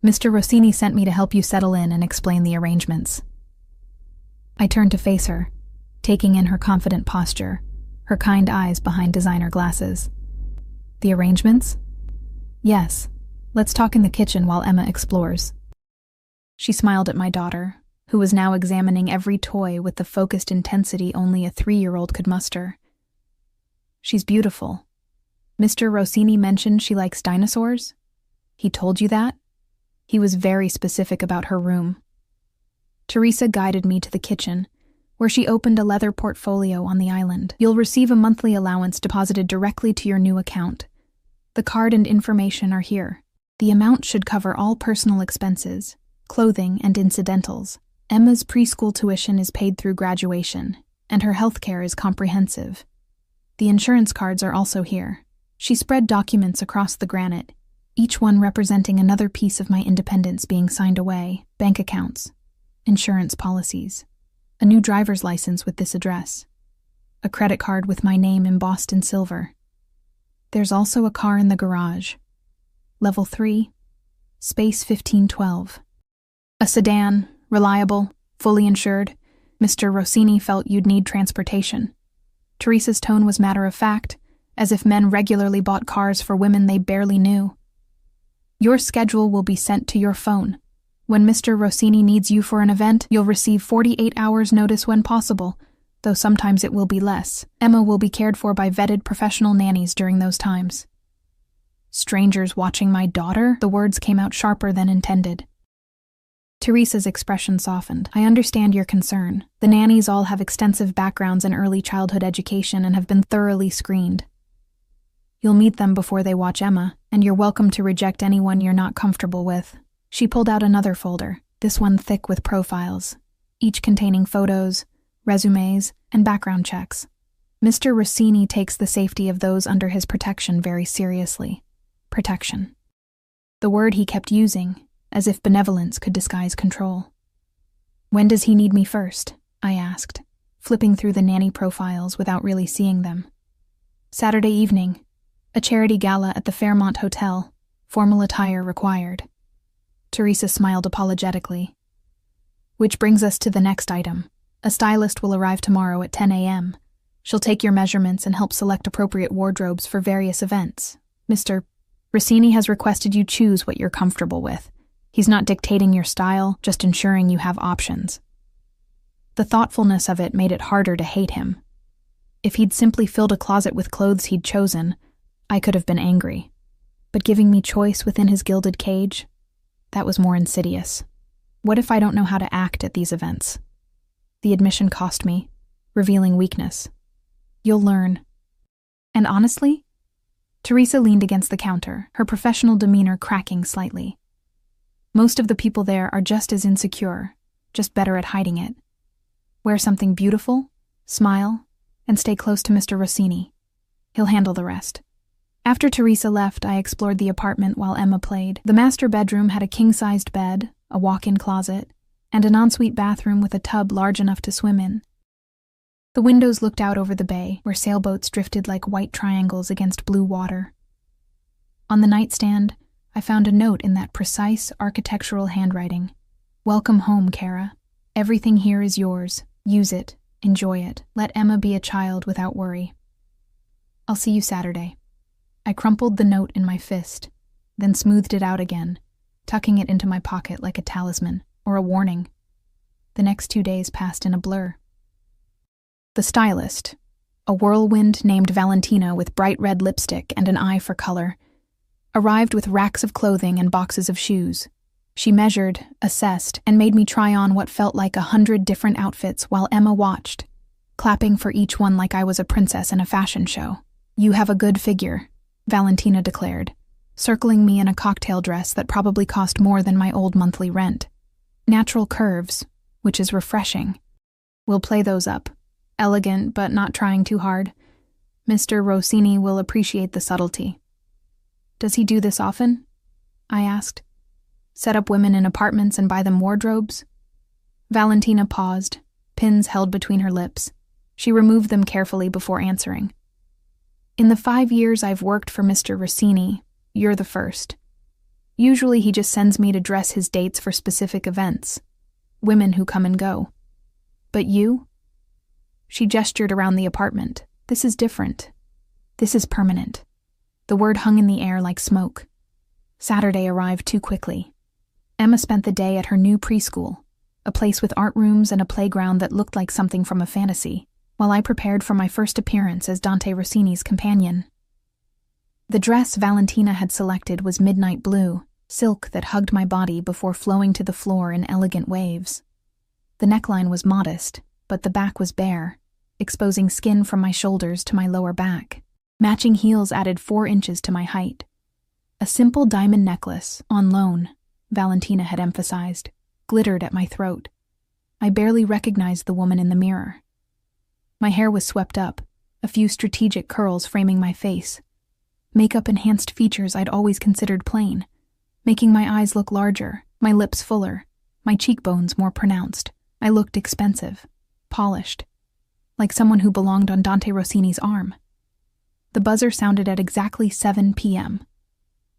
Mr. Rossini sent me to help you settle in and explain the arrangements. I turned to face her, taking in her confident posture, her kind eyes behind designer glasses. The arrangements? Yes. Let's talk in the kitchen while Emma explores. She smiled at my daughter, who was now examining every toy with the focused intensity only a 3-year-old could muster. She's beautiful. Mr. Rossini mentioned she likes dinosaurs? He told you that? He was very specific about her room. Teresa guided me to the kitchen, where she opened a leather portfolio on the island. You'll receive a monthly allowance deposited directly to your new account. The card and information are here. The amount should cover all personal expenses, clothing, and incidentals. Emma's preschool tuition is paid through graduation, and her health care is comprehensive. The insurance cards are also here. She spread documents across the granite, each one representing another piece of my independence being signed away: bank accounts, insurance policies, a new driver's license with this address, a credit card with my name embossed in silver. There's also a car in the garage. Level 3, space 1512. A sedan, reliable, fully insured. Mr. Rossini felt you'd need transportation. Teresa's tone was matter-of-fact, as if men regularly bought cars for women they barely knew. Your schedule will be sent to your phone. When Mr. Rossini needs you for an event, you'll receive 48 hours notice when possible, though sometimes it will be less. Emma will be cared for by vetted professional nannies during those times. Strangers watching my daughter? The words came out sharper than intended. Teresa's expression softened. I understand your concern. The nannies all have extensive backgrounds in early childhood education and have been thoroughly screened. You'll meet them before they watch Emma, and you're welcome to reject anyone you're not comfortable with. She pulled out another folder, this one thick with profiles, each containing photos, resumes, and background checks. Mr. Rossini takes the safety of those under his protection very seriously. Protection. The word he kept using, as if benevolence could disguise control. When does he need me first? I asked, flipping through the nanny profiles without really seeing them. Saturday evening. A charity gala at the Fairmont Hotel. Formal attire required. Teresa smiled apologetically. Which brings us to the next item. A stylist will arrive tomorrow at 10 a.m. She'll take your measurements and help select appropriate wardrobes for various events. Mr. Rossini has requested you choose what you're comfortable with. He's not dictating your style, just ensuring you have options. The thoughtfulness of it made it harder to hate him. If he'd simply filled a closet with clothes he'd chosen, I could have been angry. But giving me choice within his gilded cage, that was more insidious. What if I don't know how to act at these events? The admission cost me, revealing weakness. You'll learn. And honestly, Teresa leaned against the counter, her professional demeanor cracking slightly. Most of the people there are just as insecure, just better at hiding it. Wear something beautiful, smile, and stay close to Mr. Rossini. He'll handle the rest. After Teresa left, I explored the apartment while Emma played. The master bedroom had a king-sized bed, a walk-in closet, and an ensuite bathroom with a tub large enough to swim in. The windows looked out over the bay, where sailboats drifted like white triangles against blue water. On the nightstand, I found a note in that precise architectural handwriting. Welcome home, Kara. Everything here is yours. Use it. Enjoy it. Let Emma be a child without worry. I'll see you Saturday. I crumpled the note in my fist, then smoothed it out again, tucking it into my pocket like a talisman or a warning. The next 2 days passed in a blur. The stylist, a whirlwind named Valentina with bright red lipstick and an eye for color, arrived with racks of clothing and boxes of shoes. She measured, assessed, and made me try on what felt like 100 different outfits while Emma watched, clapping for each one like I was a princess in a fashion show. You have a good figure, Valentina declared, circling me in a cocktail dress that probably cost more than my old monthly rent. Natural curves, which is refreshing. We'll play those up. Elegant, but not trying too hard. Mr. Rossini will appreciate the subtlety. Does he do this often? I asked. Set up women in apartments and buy them wardrobes? Valentina paused, pins held between her lips. She removed them carefully before answering. In the 5 years I've worked for Mr. Rossini, you're the first. Usually he just sends me to dress his dates for specific events. Women who come and go. But you? She gestured around the apartment. This is different. This is permanent. The word hung in the air like smoke. Saturday arrived too quickly. Emma spent the day at her new preschool, a place with art rooms and a playground that looked like something from a fantasy, while I prepared for my first appearance as Dante Rossini's companion. The dress Valentina had selected was midnight blue, silk that hugged my body before flowing to the floor in elegant waves. The neckline was modest, but the back was bare, exposing skin from my shoulders to my lower back. Matching heels added 4 inches to my height. A simple diamond necklace, on loan, Valentina had emphasized, glittered at my throat. I barely recognized the woman in the mirror. My hair was swept up, a few strategic curls framing my face. Makeup-enhanced features I'd always considered plain, making my eyes look larger, my lips fuller, my cheekbones more pronounced. I looked expensive, polished, like someone who belonged on Dante Rossini's arm. The buzzer sounded at exactly 7 p.m.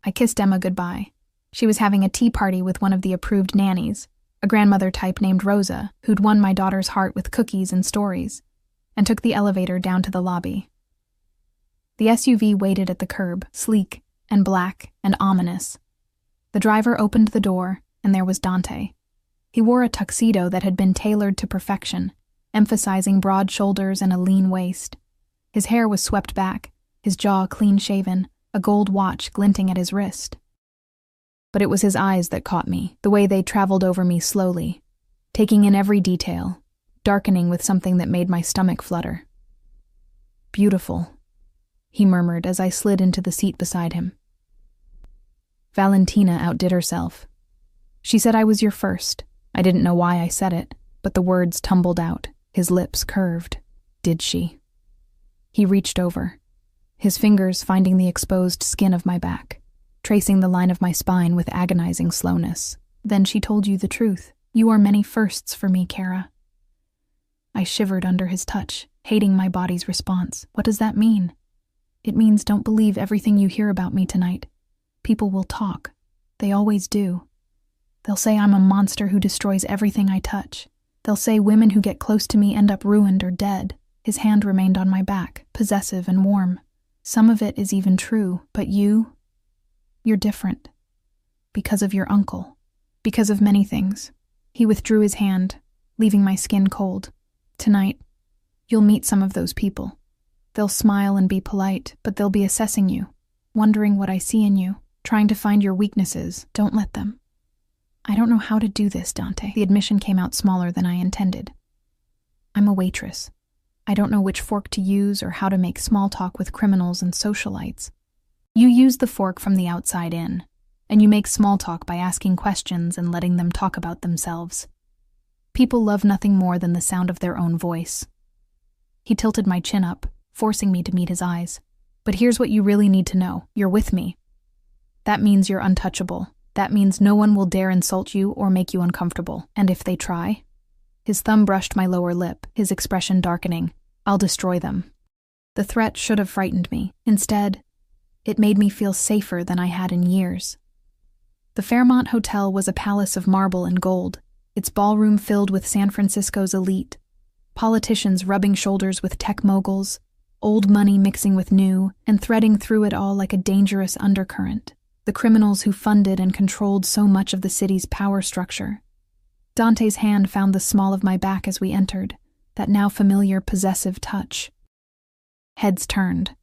I kissed Emma goodbye. She was having a tea party with one of the approved nannies, a grandmother type named Rosa, who'd won my daughter's heart with cookies and stories, and took the elevator down to the lobby. The SUV waited at the curb, sleek and black and ominous. The driver opened the door, and there was Dante. He wore a tuxedo that had been tailored to perfection, emphasizing broad shoulders and a lean waist. His hair was swept back, his jaw clean-shaven, a gold watch glinting at his wrist. But it was his eyes that caught me, the way they traveled over me slowly, taking in every detail, darkening with something that made my stomach flutter. "Beautiful," he murmured as I slid into the seat beside him. Valentina outdid herself. She said I was your first. I didn't know why I said it, but the words tumbled out, his lips curved. Did she? He reached over, his fingers finding the exposed skin of my back, tracing the line of my spine with agonizing slowness. Then she told you the truth. You are many firsts for me, Kara. I shivered under his touch, hating my body's response. What does that mean? It means don't believe everything you hear about me tonight. People will talk. They always do. They'll say I'm a monster who destroys everything I touch. They'll say women who get close to me end up ruined or dead. His hand remained on my back, possessive and warm. Some of it is even true, but you're different. Because of your uncle. Because of many things. He withdrew his hand, leaving my skin cold. Tonight, you'll meet some of those people. They'll smile and be polite, but they'll be assessing you, wondering what I see in you, trying to find your weaknesses. Don't let them. I don't know how to do this, Dante. The admission came out smaller than I intended. I'm a waitress. I don't know which fork to use or how to make small talk with criminals and socialites. You use the fork from the outside in, and you make small talk by asking questions and letting them talk about themselves. People love nothing more than the sound of their own voice. He tilted my chin up, forcing me to meet his eyes. But here's what you really need to know. You're with me. That means you're untouchable. That means no one will dare insult you or make you uncomfortable. And if they try? His thumb brushed my lower lip, his expression darkening. I'll destroy them. The threat should have frightened me. Instead, it made me feel safer than I had in years. The Fairmont Hotel was a palace of marble and gold, its ballroom filled with San Francisco's elite. Politicians rubbing shoulders with tech moguls, old money mixing with new, and threading through it all like a dangerous undercurrent. The criminals who funded and controlled so much of the city's power structure. Dante's hand found the small of my back as we entered, that now familiar possessive touch. Heads turned.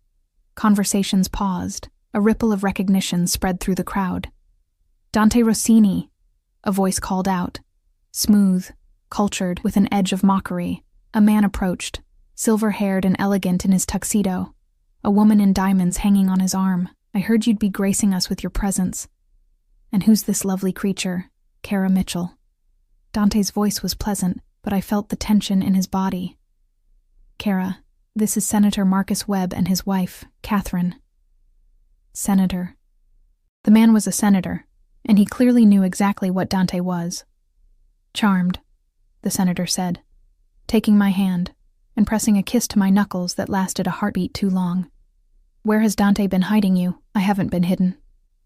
Conversations paused. A ripple of recognition spread through the crowd. Dante Rossini, a voice called out. Smooth, cultured, with an edge of mockery. A man approached, silver-haired and elegant in his tuxedo. A woman in diamonds hanging on his arm. I heard you'd be gracing us with your presence. And who's this lovely creature? Kara Mitchell. Dante's voice was pleasant, but I felt the tension in his body. Kara, this is Senator Marcus Webb and his wife, Catherine. Senator. The man was a senator, and he clearly knew exactly what Dante was. Charmed, the senator said, taking my hand and pressing a kiss to my knuckles that lasted a heartbeat too long. Where has Dante been hiding you? I haven't been hidden,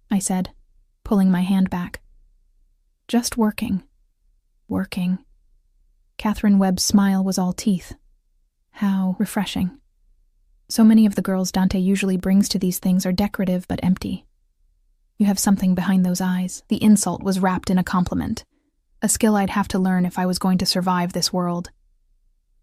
I said. pulling my hand back. Just working. Working. Catherine Webb's smile was all teeth. How refreshing. So many of the girls Dante usually brings to these things are decorative but empty. You have something behind those eyes. The insult was wrapped in a compliment, a skill I'd have to learn if I was going to survive this world.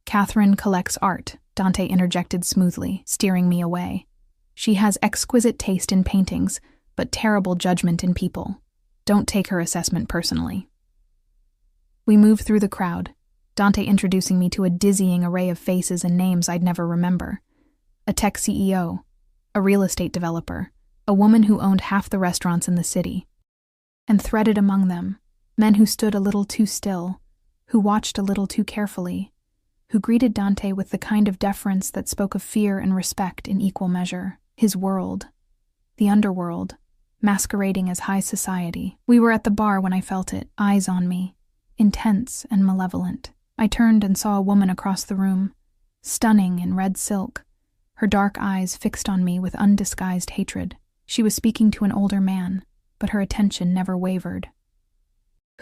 Catherine collects art, Dante interjected smoothly, steering me away. She has exquisite taste in paintings, but terrible judgment in people. Don't take her assessment personally. We move through the crowd, Dante introducing me to a dizzying array of faces and names I'd never remember. A tech CEO, a real estate developer, a woman who owned half the restaurants in the city. And threaded among them, men who stood a little too still, who watched a little too carefully, who greeted Dante with the kind of deference that spoke of fear and respect in equal measure. His world, the underworld, masquerading as high society. We were at the bar when I felt it, eyes on me, intense and malevolent. I turned and saw a woman across the room, stunning in red silk, her dark eyes fixed on me with undisguised hatred. She was speaking to an older man, but her attention never wavered.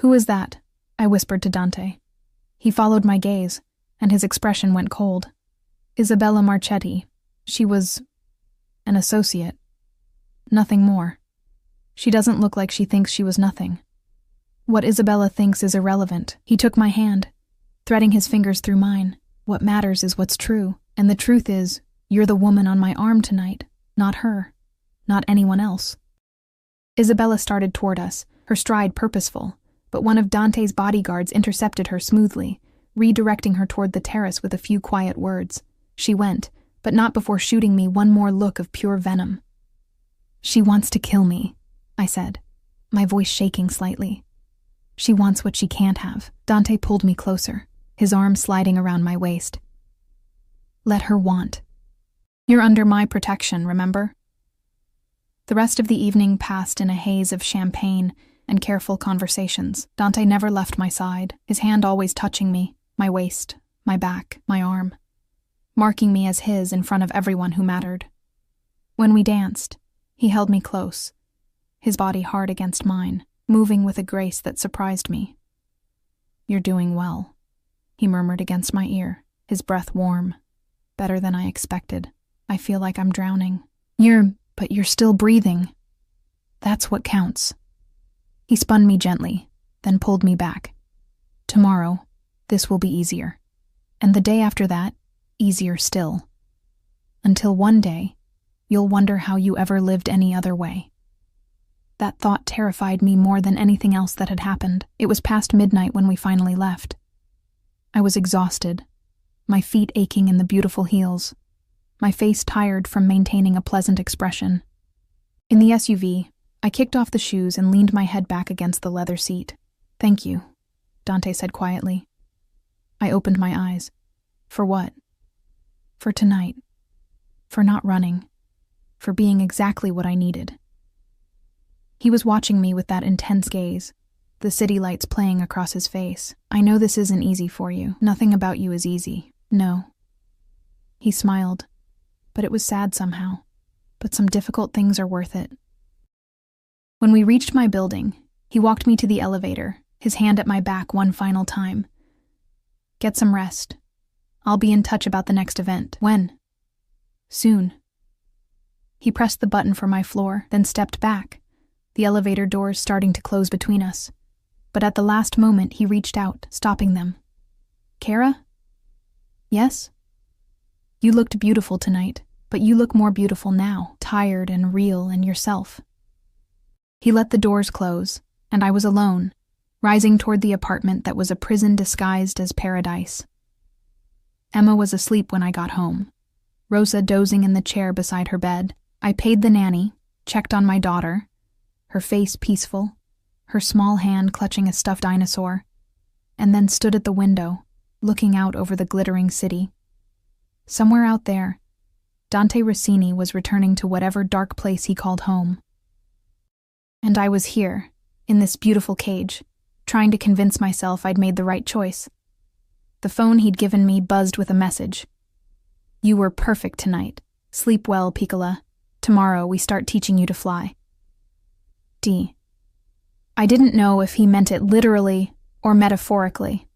"Who is that?" I whispered to Dante. He followed my gaze, and his expression went cold. "Isabella Marchetti. She was an associate. Nothing more. She doesn't look like she thinks she was nothing. What Isabella thinks is irrelevant." He took my hand, threading his fingers through mine. "What matters is what's true, and the truth is, you're the woman on my arm tonight, not her, not anyone else." Isabella started toward us, her stride purposeful, but one of Dante's bodyguards intercepted her smoothly, redirecting her toward the terrace with a few quiet words. She went, but not before shooting me one more look of pure venom. "She wants to kill me," I said, my voice shaking slightly. "She wants what she can't have." Dante pulled me closer, his arm sliding around my waist. "Let her want. You're under my protection, remember?" The rest of the evening passed in a haze of champagne and careful conversations. Dante never left my side, his hand always touching me, my waist, my back, my arm, marking me as his in front of everyone who mattered. When we danced, he held me close, his body hard against mine, moving with a grace that surprised me. "You're doing well," he murmured against my ear, his breath warm. "Better than I expected. I feel like I'm drowning." But you're still breathing. That's what counts." He spun me gently, then pulled me back. "Tomorrow, this will be easier. And the day after that, easier still. Until one day, you'll wonder how you ever lived any other way." That thought terrified me more than anything else that had happened. It was past midnight when we finally left. I was exhausted, my feet aching in the beautiful heels, my face tired from maintaining a pleasant expression. In the SUV, I kicked off the shoes and leaned my head back against the leather seat. "Thank you," Dante said quietly. I opened my eyes. For what? For tonight. For not running. For being exactly what I needed. He was watching me with that intense gaze, the city lights playing across his face. "I know this isn't easy for you. Nothing about you is easy. No." He smiled, but it was sad somehow. But some difficult things are worth it. When we reached my building, he walked me to the elevator, his hand at my back one final time. "Get some rest. I'll be in touch about the next event." "When?" "Soon." He pressed the button for my floor, then stepped back, the elevator doors starting to close between us. But at the last moment, he reached out, stopping them. "Kara?" "Yes?" "You looked beautiful tonight, but you look more beautiful now, tired and real and yourself." He let the doors close, and I was alone, rising toward the apartment that was a prison disguised as paradise. Emma was asleep when I got home, Rosa dozing in the chair beside her bed. I paid the nanny, checked on my daughter, her face peaceful, her small hand clutching a stuffed dinosaur, and then stood at the window, looking out over the glittering city. Somewhere out there, Dante Rossini was returning to whatever dark place he called home. And I was here, in this beautiful cage, trying to convince myself I'd made the right choice. The phone he'd given me buzzed with a message. "You were perfect tonight. Sleep well, Piccola. Tomorrow we start teaching you to fly." D. I didn't know if he meant it literally or metaphorically.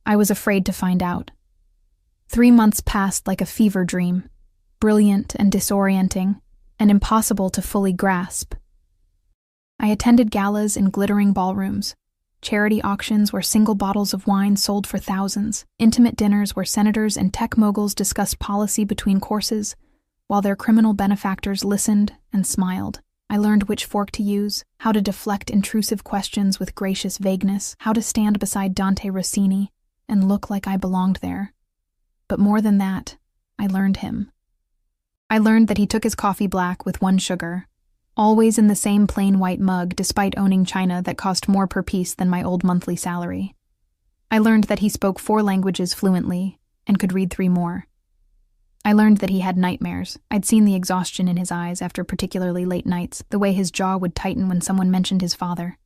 I was afraid to find out. 3 months passed like a fever dream, brilliant and disorienting, and impossible to fully grasp. I attended galas in glittering ballrooms, charity auctions where single bottles of wine sold for thousands, intimate dinners where senators and tech moguls discussed policy between courses, while their criminal benefactors listened and smiled. I learned which fork to use, how to deflect intrusive questions with gracious vagueness, how to stand beside Dante Rossini and look like I belonged there. But more than that, I learned him. I learned that he took his coffee black with 1 sugar, always in the same plain white mug despite owning china that cost more per piece than my old monthly salary. I learned that he spoke 4 languages fluently and could read 3 more. I learned that he had nightmares. I'd seen the exhaustion in his eyes after particularly late nights, the way his jaw would tighten when someone mentioned his father.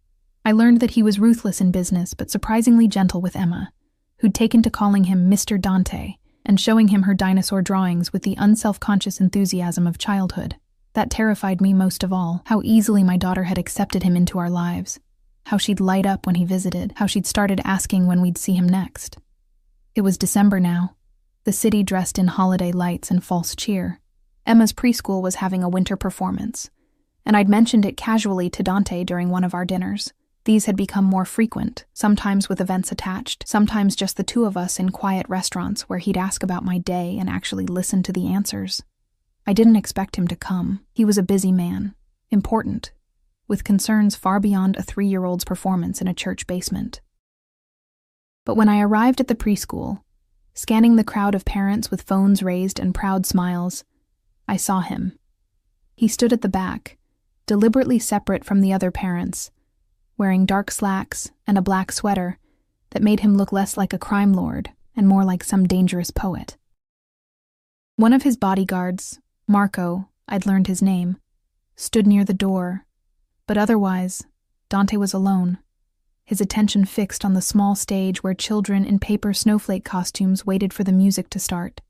I learned that he was ruthless in business but surprisingly gentle with Emma, who'd taken to calling him Mr. Dante and showing him her dinosaur drawings with the unself-conscious enthusiasm of childhood. That terrified me most of all, how easily my daughter had accepted him into our lives, how she'd light up when he visited, how she'd started asking when we'd see him next. It was December now, the city dressed in holiday lights and false cheer. Emma's preschool was having a winter performance, and I'd mentioned it casually to Dante during one of our dinners. These had become more frequent, sometimes with events attached, sometimes just the 2 of us in quiet restaurants where he'd ask about my day and actually listen to the answers. I didn't expect him to come. He was a busy man, important, with concerns far beyond a 3-year-old's performance in a church basement. But when I arrived at the preschool, scanning the crowd of parents with phones raised and proud smiles, I saw him. He stood at the back, deliberately separate from the other parents, wearing dark slacks and a black sweater that made him look less like a crime lord and more like some dangerous poet. One of his bodyguards, Marco, I'd learned his name, stood near the door, but otherwise, Dante was alone, his attention fixed on the small stage where children in paper snowflake costumes waited for the music to start.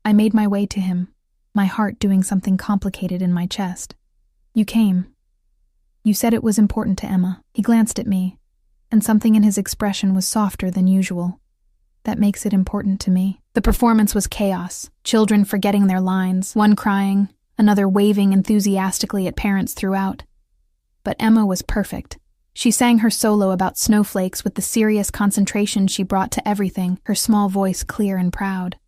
I made my way to him, my heart doing something complicated in my chest. "You came. You said it was important to Emma." He glanced at me, and something in his expression was softer than usual. "That makes it important to me." The performance was chaos, children forgetting their lines, one crying, another waving enthusiastically at parents throughout. But Emma was perfect. She sang her solo about snowflakes with the serious concentration she brought to everything, her small voice clear and proud.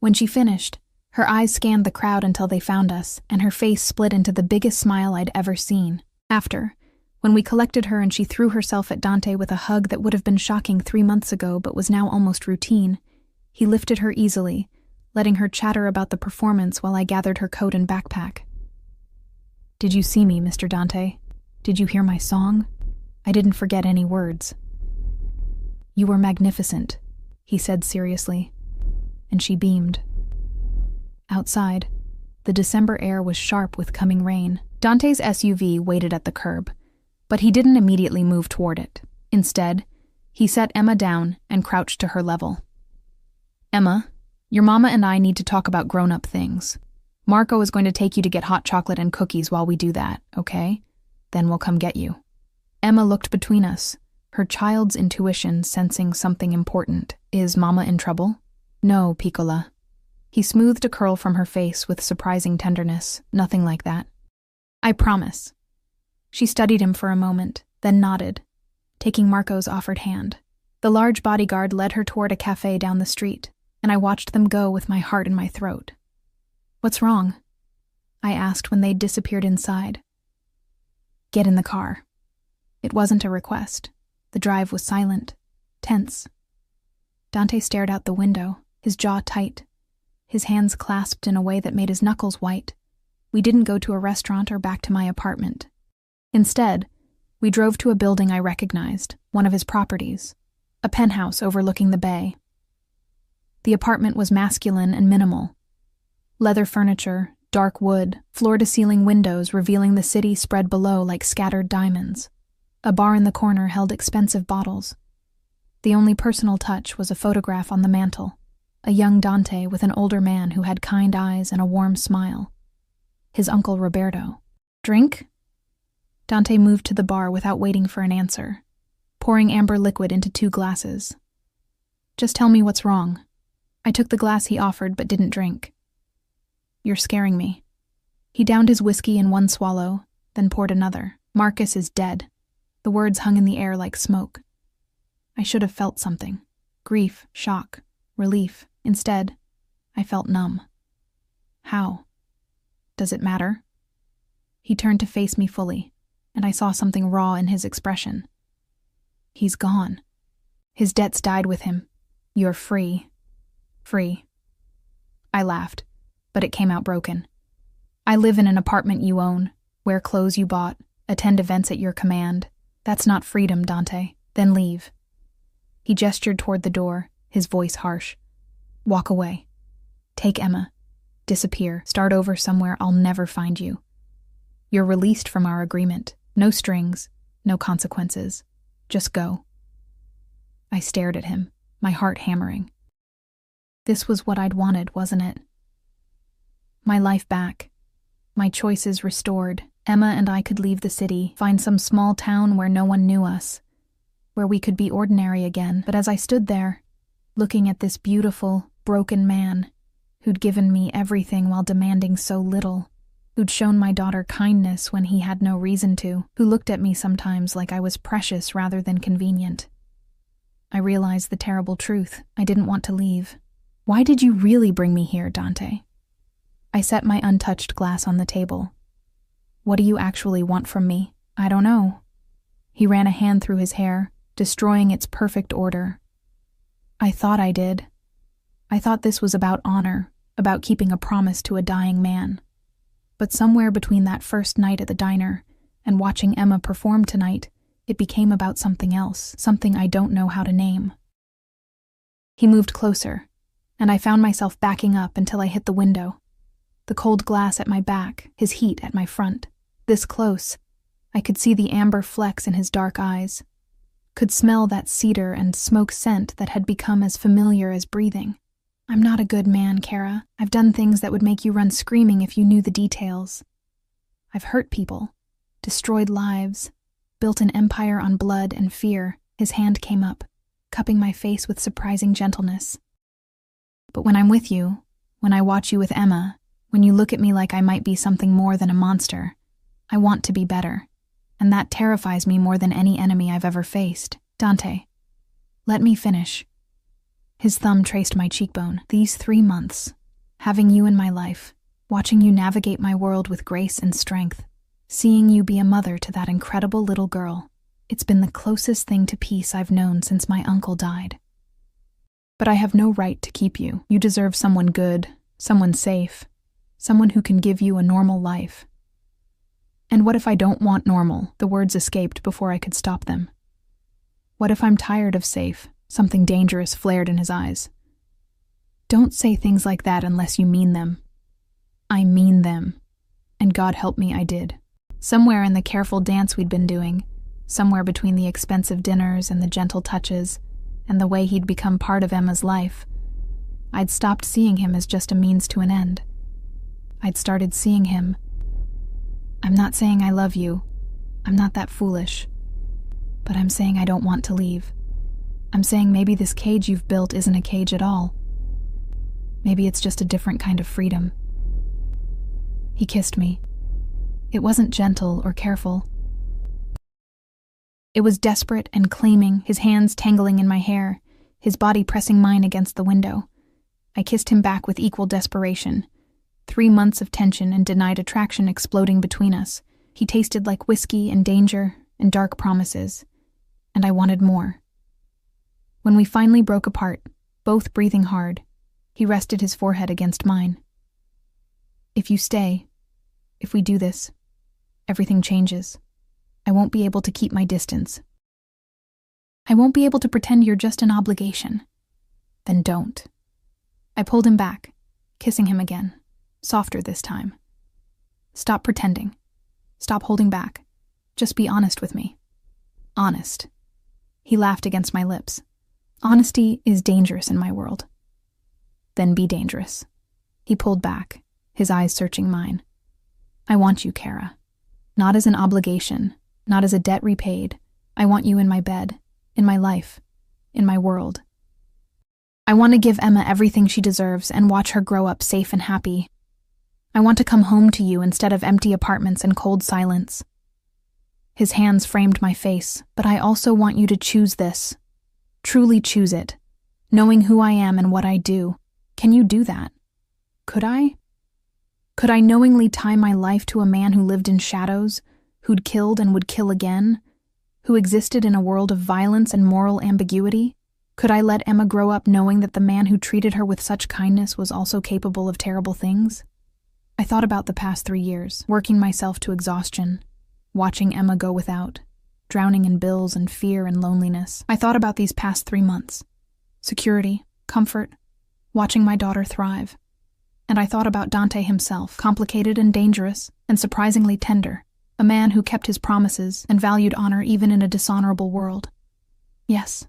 When she finished, her eyes scanned the crowd until they found us, and her face split into the biggest smile I'd ever seen. After, when we collected her and she threw herself at Dante with a hug that would have been shocking 3 months ago but was now almost routine, he lifted her easily, letting her chatter about the performance while I gathered her coat and backpack. "Did you see me, Mr. Dante? Did you hear my song? I didn't forget any words." "You were magnificent," he said seriously, and she beamed. Outside, the December air was sharp with coming rain. Dante's SUV waited at the curb, but he didn't immediately move toward it. Instead, he set Emma down and crouched to her level. "Emma, your mama and I need to talk about grown-up things. Marco is going to take you to get hot chocolate and cookies while we do that, okay? Then we'll come get you." Emma looked between us, her child's intuition sensing something important. "Is Mama in trouble?" "No, Piccola." He smoothed a curl from her face with surprising tenderness. "Nothing like that." "I promise." She studied him for a moment, then nodded, taking Marco's offered hand. The large bodyguard led her toward a cafe down the street, and I watched them go with my heart in my throat. "What's wrong?" I asked when they'd disappeared inside. "Get in the car." It wasn't a request. The drive was silent, tense. Dante stared out the window, his jaw tight, his hands clasped in a way that made his knuckles white. We didn't go to a restaurant or back to my apartment. Instead, we drove to a building I recognized, one of his properties, a penthouse overlooking the bay. The apartment was masculine and minimal. Leather furniture, dark wood, floor-to-ceiling windows revealing the city spread below like scattered diamonds. A bar in the corner held expensive bottles. The only personal touch was a photograph on the mantel, a young Dante with an older man who had kind eyes and a warm smile. His uncle Roberto. "Drink?" Dante moved to the bar without waiting for an answer, pouring amber liquid into 2 glasses. Just tell me what's wrong. I took the glass he offered but didn't drink. You're scaring me. He downed his whiskey in 1 swallow, then poured another. Marcus is dead. The words hung in the air like smoke. I should have felt something. Grief, shock, relief. Instead, I felt numb. How? Does it matter? He turned to face me fully, and I saw something raw in his expression. He's gone. His debts died with him. You're free. Free. I laughed, but it came out broken. I live in an apartment you own, wear clothes you bought, attend events at your command. That's not freedom, Dante. Then leave. He gestured toward the door, his voice harsh. Walk away. Take Emma. Disappear. Start over somewhere I'll never find you. You're released from our agreement. No strings, no consequences. Just go. I stared at him, my heart hammering. This was what I'd wanted, wasn't it? My life back. My choices restored. Emma and I could leave the city, find some small town where no one knew us, where we could be ordinary again. But as I stood there, looking at this beautiful, broken man who'd given me everything while demanding so little, who'd shown my daughter kindness when he had no reason to, who looked at me sometimes like I was precious rather than convenient, I realized the terrible truth. I didn't want to leave. Why did you really bring me here, Dante? I set my untouched glass on the table. What do you actually want from me? I don't know. He ran a hand through his hair, destroying its perfect order. I thought I did. I thought this was about honor, about keeping a promise to a dying man. But somewhere between that first night at the diner and watching Emma perform tonight, it became about something else, something I don't know how to name. He moved closer, and I found myself backing up until I hit the window. The cold glass at my back, his heat at my front. This close, I could see the amber flecks in his dark eyes, could smell that cedar and smoke scent that had become as familiar as breathing. I'm not a good man, Kara. I've done things that would make you run screaming if you knew the details. I've hurt people, destroyed lives, built an empire on blood and fear. His hand came up, cupping my face with surprising gentleness. But when I'm with you, when I watch you with Emma, when you look at me like I might be something more than a monster, I want to be better, and that terrifies me more than any enemy I've ever faced. Dante, let me finish. His thumb traced my cheekbone. These 3 months, having you in my life, watching you navigate my world with grace and strength, seeing you be a mother to that incredible little girl, it's been the closest thing to peace I've known since my uncle died. But I have no right to keep you. You deserve someone good, someone safe, someone who can give you a normal life. And what if I don't want normal? The words escaped before I could stop them. What if I'm tired of safe? Something dangerous flared in his eyes. Don't say things like that unless you mean them. I mean them. And God help me, I did. Somewhere in the careful dance we'd been doing, somewhere between the expensive dinners and the gentle touches, and the way he'd become part of Emma's life, I'd stopped seeing him as just a means to an end. I'd started seeing him. I'm not saying I love you. I'm not that foolish. But I'm saying I don't want to leave. I'm saying maybe this cage you've built isn't a cage at all. Maybe it's just a different kind of freedom. He kissed me. It wasn't gentle or careful. It was desperate and claiming, his hands tangling in my hair, his body pressing mine against the window. I kissed him back with equal desperation. 3 months of tension and denied attraction exploding between us. He tasted like whiskey and danger and dark promises, and I wanted more. When we finally broke apart, both breathing hard, he rested his forehead against mine. If you stay, if we do this, everything changes. I won't be able to keep my distance. I won't be able to pretend you're just an obligation. Then don't. I pulled him back, kissing him again, softer this time. Stop pretending. Stop holding back. Just be honest with me. Honest. He laughed against my lips. Honesty is dangerous in my world. Then be dangerous. He pulled back, his eyes searching mine. I want you, Kara. Not as an obligation, not as a debt repaid. I want you in my bed, in my life, in my world. I want to give Emma everything she deserves and watch her grow up safe and happy. I want to come home to you instead of empty apartments and cold silence. His hands framed my face, but I also want you to choose this. Truly choose it, knowing who I am and what I do. Can you do that? Could I? Could I knowingly tie my life to a man who lived in shadows, who'd killed and would kill again, who existed in a world of violence and moral ambiguity? Could I let Emma grow up knowing that the man who treated her with such kindness was also capable of terrible things? I thought about the past 3 years, working myself to exhaustion, watching Emma go without, drowning in bills and fear and loneliness. I thought about these past 3 months. Security, comfort, watching my daughter thrive. And I thought about Dante himself, complicated and dangerous, and surprisingly tender, a man who kept his promises and valued honor even in a dishonorable world. Yes,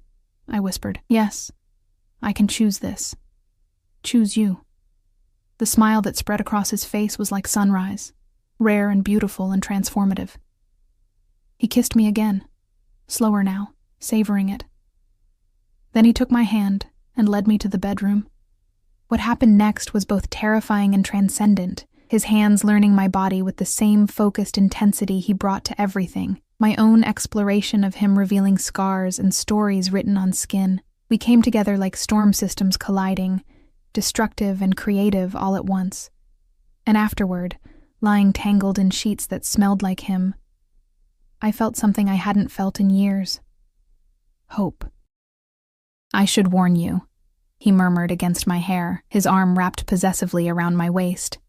I whispered, yes, I can choose this. Choose you. The smile that spread across his face was like sunrise, rare and beautiful and transformative. He kissed me again, slower now, savoring it. Then he took my hand and led me to the bedroom. What happened next was both terrifying and transcendent, his hands learning my body with the same focused intensity he brought to everything, my own exploration of him revealing scars and stories written on skin. We came together like storm systems colliding, destructive and creative all at once. And afterward, lying tangled in sheets that smelled like him, I felt something I hadn't felt in years. Hope. I should warn you, he murmured against my hair, his arm wrapped possessively around my waist.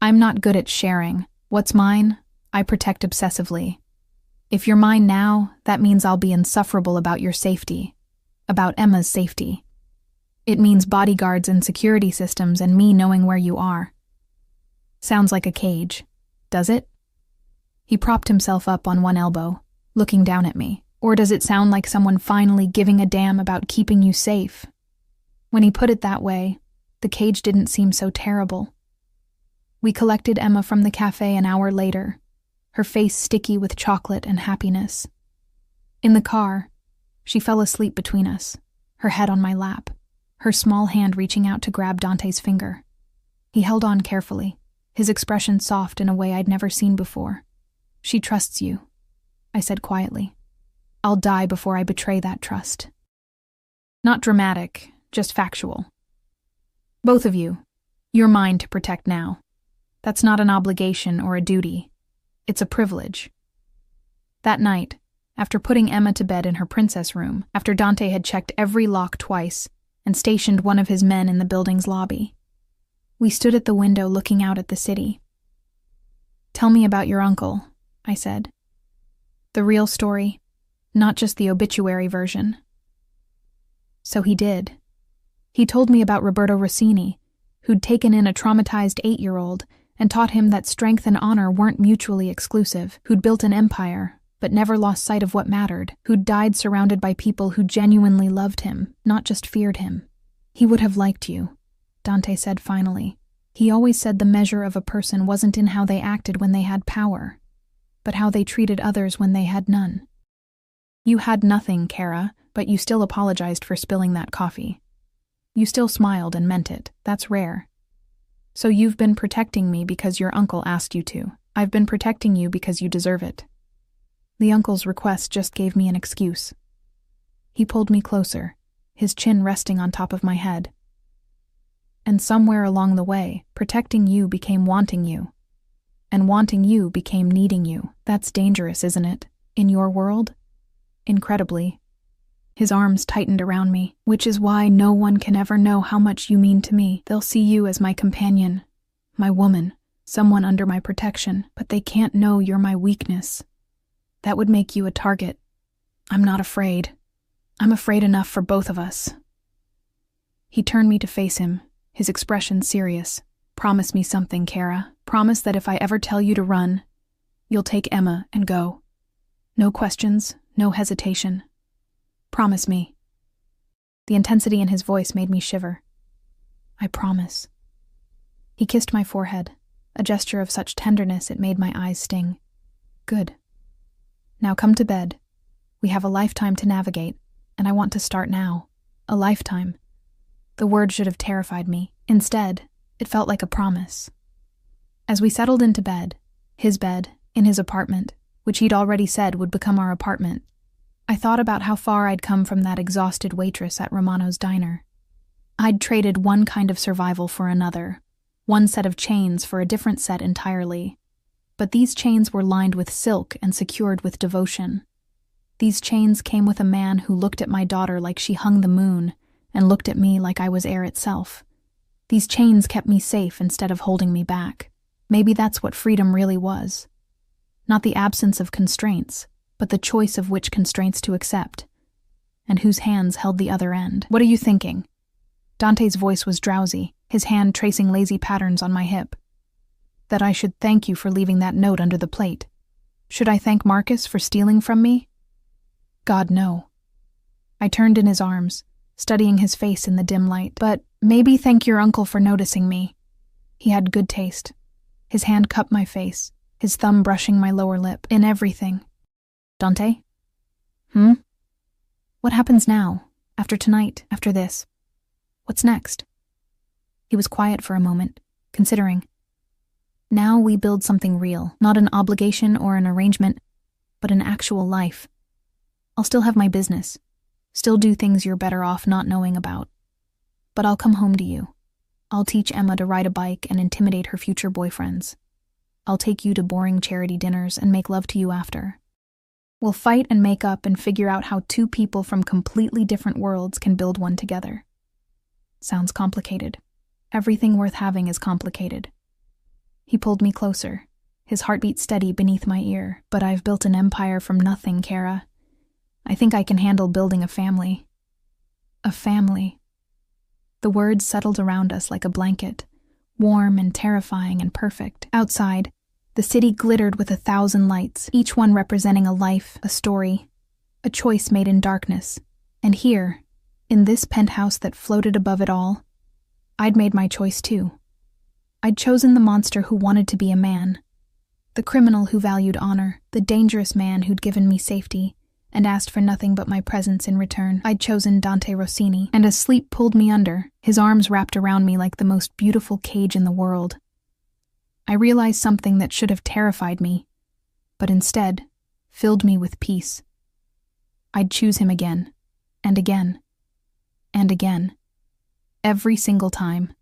I'm not good at sharing. What's mine, I protect obsessively. If you're mine now, that means I'll be insufferable about your safety, about Emma's safety. It means bodyguards and security systems and me knowing where you are. Sounds like a cage, does it? He propped himself up on one elbow, looking down at me. Or does it sound like someone finally giving a damn about keeping you safe? When he put it that way, the cage didn't seem so terrible. We collected Emma from the cafe an hour later, her face sticky with chocolate and happiness. In the car, she fell asleep between us, her head on my lap, her small hand reaching out to grab Dante's finger. He held on carefully, his expression soft in a way I'd never seen before. She trusts you, I said quietly. I'll die before I betray that trust. Not dramatic, just factual. Both of you, you're mine to protect now. That's not an obligation or a duty. It's a privilege. That night, after putting Emma to bed in her princess room, after Dante had checked every lock twice and stationed one of his men in the building's lobby, we stood at the window looking out at the city. Tell me about your uncle, I said. The real story, not just the obituary version. So he did. He told me about Roberto Rossini, who'd taken in a traumatized 8-year-old and taught him that strength and honor weren't mutually exclusive, who'd built an empire, but never lost sight of what mattered, who'd died surrounded by people who genuinely loved him, not just feared him. He would have liked you, Dante said finally. He always said the measure of a person wasn't in how they acted when they had power, but how they treated others when they had none. You had nothing, Kara, but you still apologized for spilling that coffee. You still smiled and meant it. That's rare. So you've been protecting me because your uncle asked you to. I've been protecting you because you deserve it. The uncle's request just gave me an excuse. He pulled me closer, his chin resting on top of my head. And somewhere along the way, protecting you became wanting you. And wanting you became needing you. That's dangerous, isn't it? In your world? Incredibly. His arms tightened around me, which is why no one can ever know how much you mean to me. They'll see you as my companion, my woman, someone under my protection, but they can't know you're my weakness. That would make you a target. I'm not afraid. I'm afraid enough for both of us. He turned me to face him, his expression serious. Promise me something, Kara. Promise that if I ever tell you to run, you'll take Emma and go. No questions, no hesitation. Promise me. The intensity in his voice made me shiver. I promise. He kissed my forehead, a gesture of such tenderness it made my eyes sting. Good. Now come to bed. We have a lifetime to navigate, and I want to start now. A lifetime. The word should have terrified me. Instead, it felt like a promise. As we settled into bed, his bed, in his apartment, which he'd already said would become our apartment, I thought about how far I'd come from that exhausted waitress at Romano's diner. I'd traded one kind of survival for another, one set of chains for a different set entirely. But these chains were lined with silk and secured with devotion. These chains came with a man who looked at my daughter like she hung the moon and looked at me like I was air itself. These chains kept me safe instead of holding me back. Maybe that's what freedom really was. Not the absence of constraints, but the choice of which constraints to accept, and whose hands held the other end. What are you thinking? Dante's voice was drowsy, his hand tracing lazy patterns on my hip. That I should thank you for leaving that note under the plate. Should I thank Marcus for stealing from me? God, no. I turned in his arms, studying his face in the dim light. But maybe thank your uncle for noticing me. He had good taste. His hand cupped my face, his thumb brushing my lower lip, in everything. Dante? What happens now? After tonight? After this? What's next? He was quiet for a moment, considering. Now we build something real, not an obligation or an arrangement, but an actual life. I'll still have my business, still do things you're better off not knowing about. But I'll come home to you. I'll teach Emma to ride a bike and intimidate her future boyfriends. I'll take you to boring charity dinners and make love to you after. We'll fight and make up and figure out how two people from completely different worlds can build one together. Sounds complicated. Everything worth having is complicated. He pulled me closer, his heartbeat steady beneath my ear. But I've built an empire from nothing, Kara. I think I can handle building a family. A family. The words settled around us like a blanket, warm and terrifying and perfect. Outside, the city glittered with 1,000 lights, each one representing a life, a story, a choice made in darkness. And here, in this penthouse that floated above it all, I'd made my choice too. I'd chosen the monster who wanted to be a man, the criminal who valued honor, the dangerous man who'd given me safety and asked for nothing but my presence in return. I'd chosen Dante Rossini, and as sleep pulled me under, his arms wrapped around me like the most beautiful cage in the world, I realized something that should have terrified me, but instead filled me with peace. I'd choose him again, and again, and again, every single time.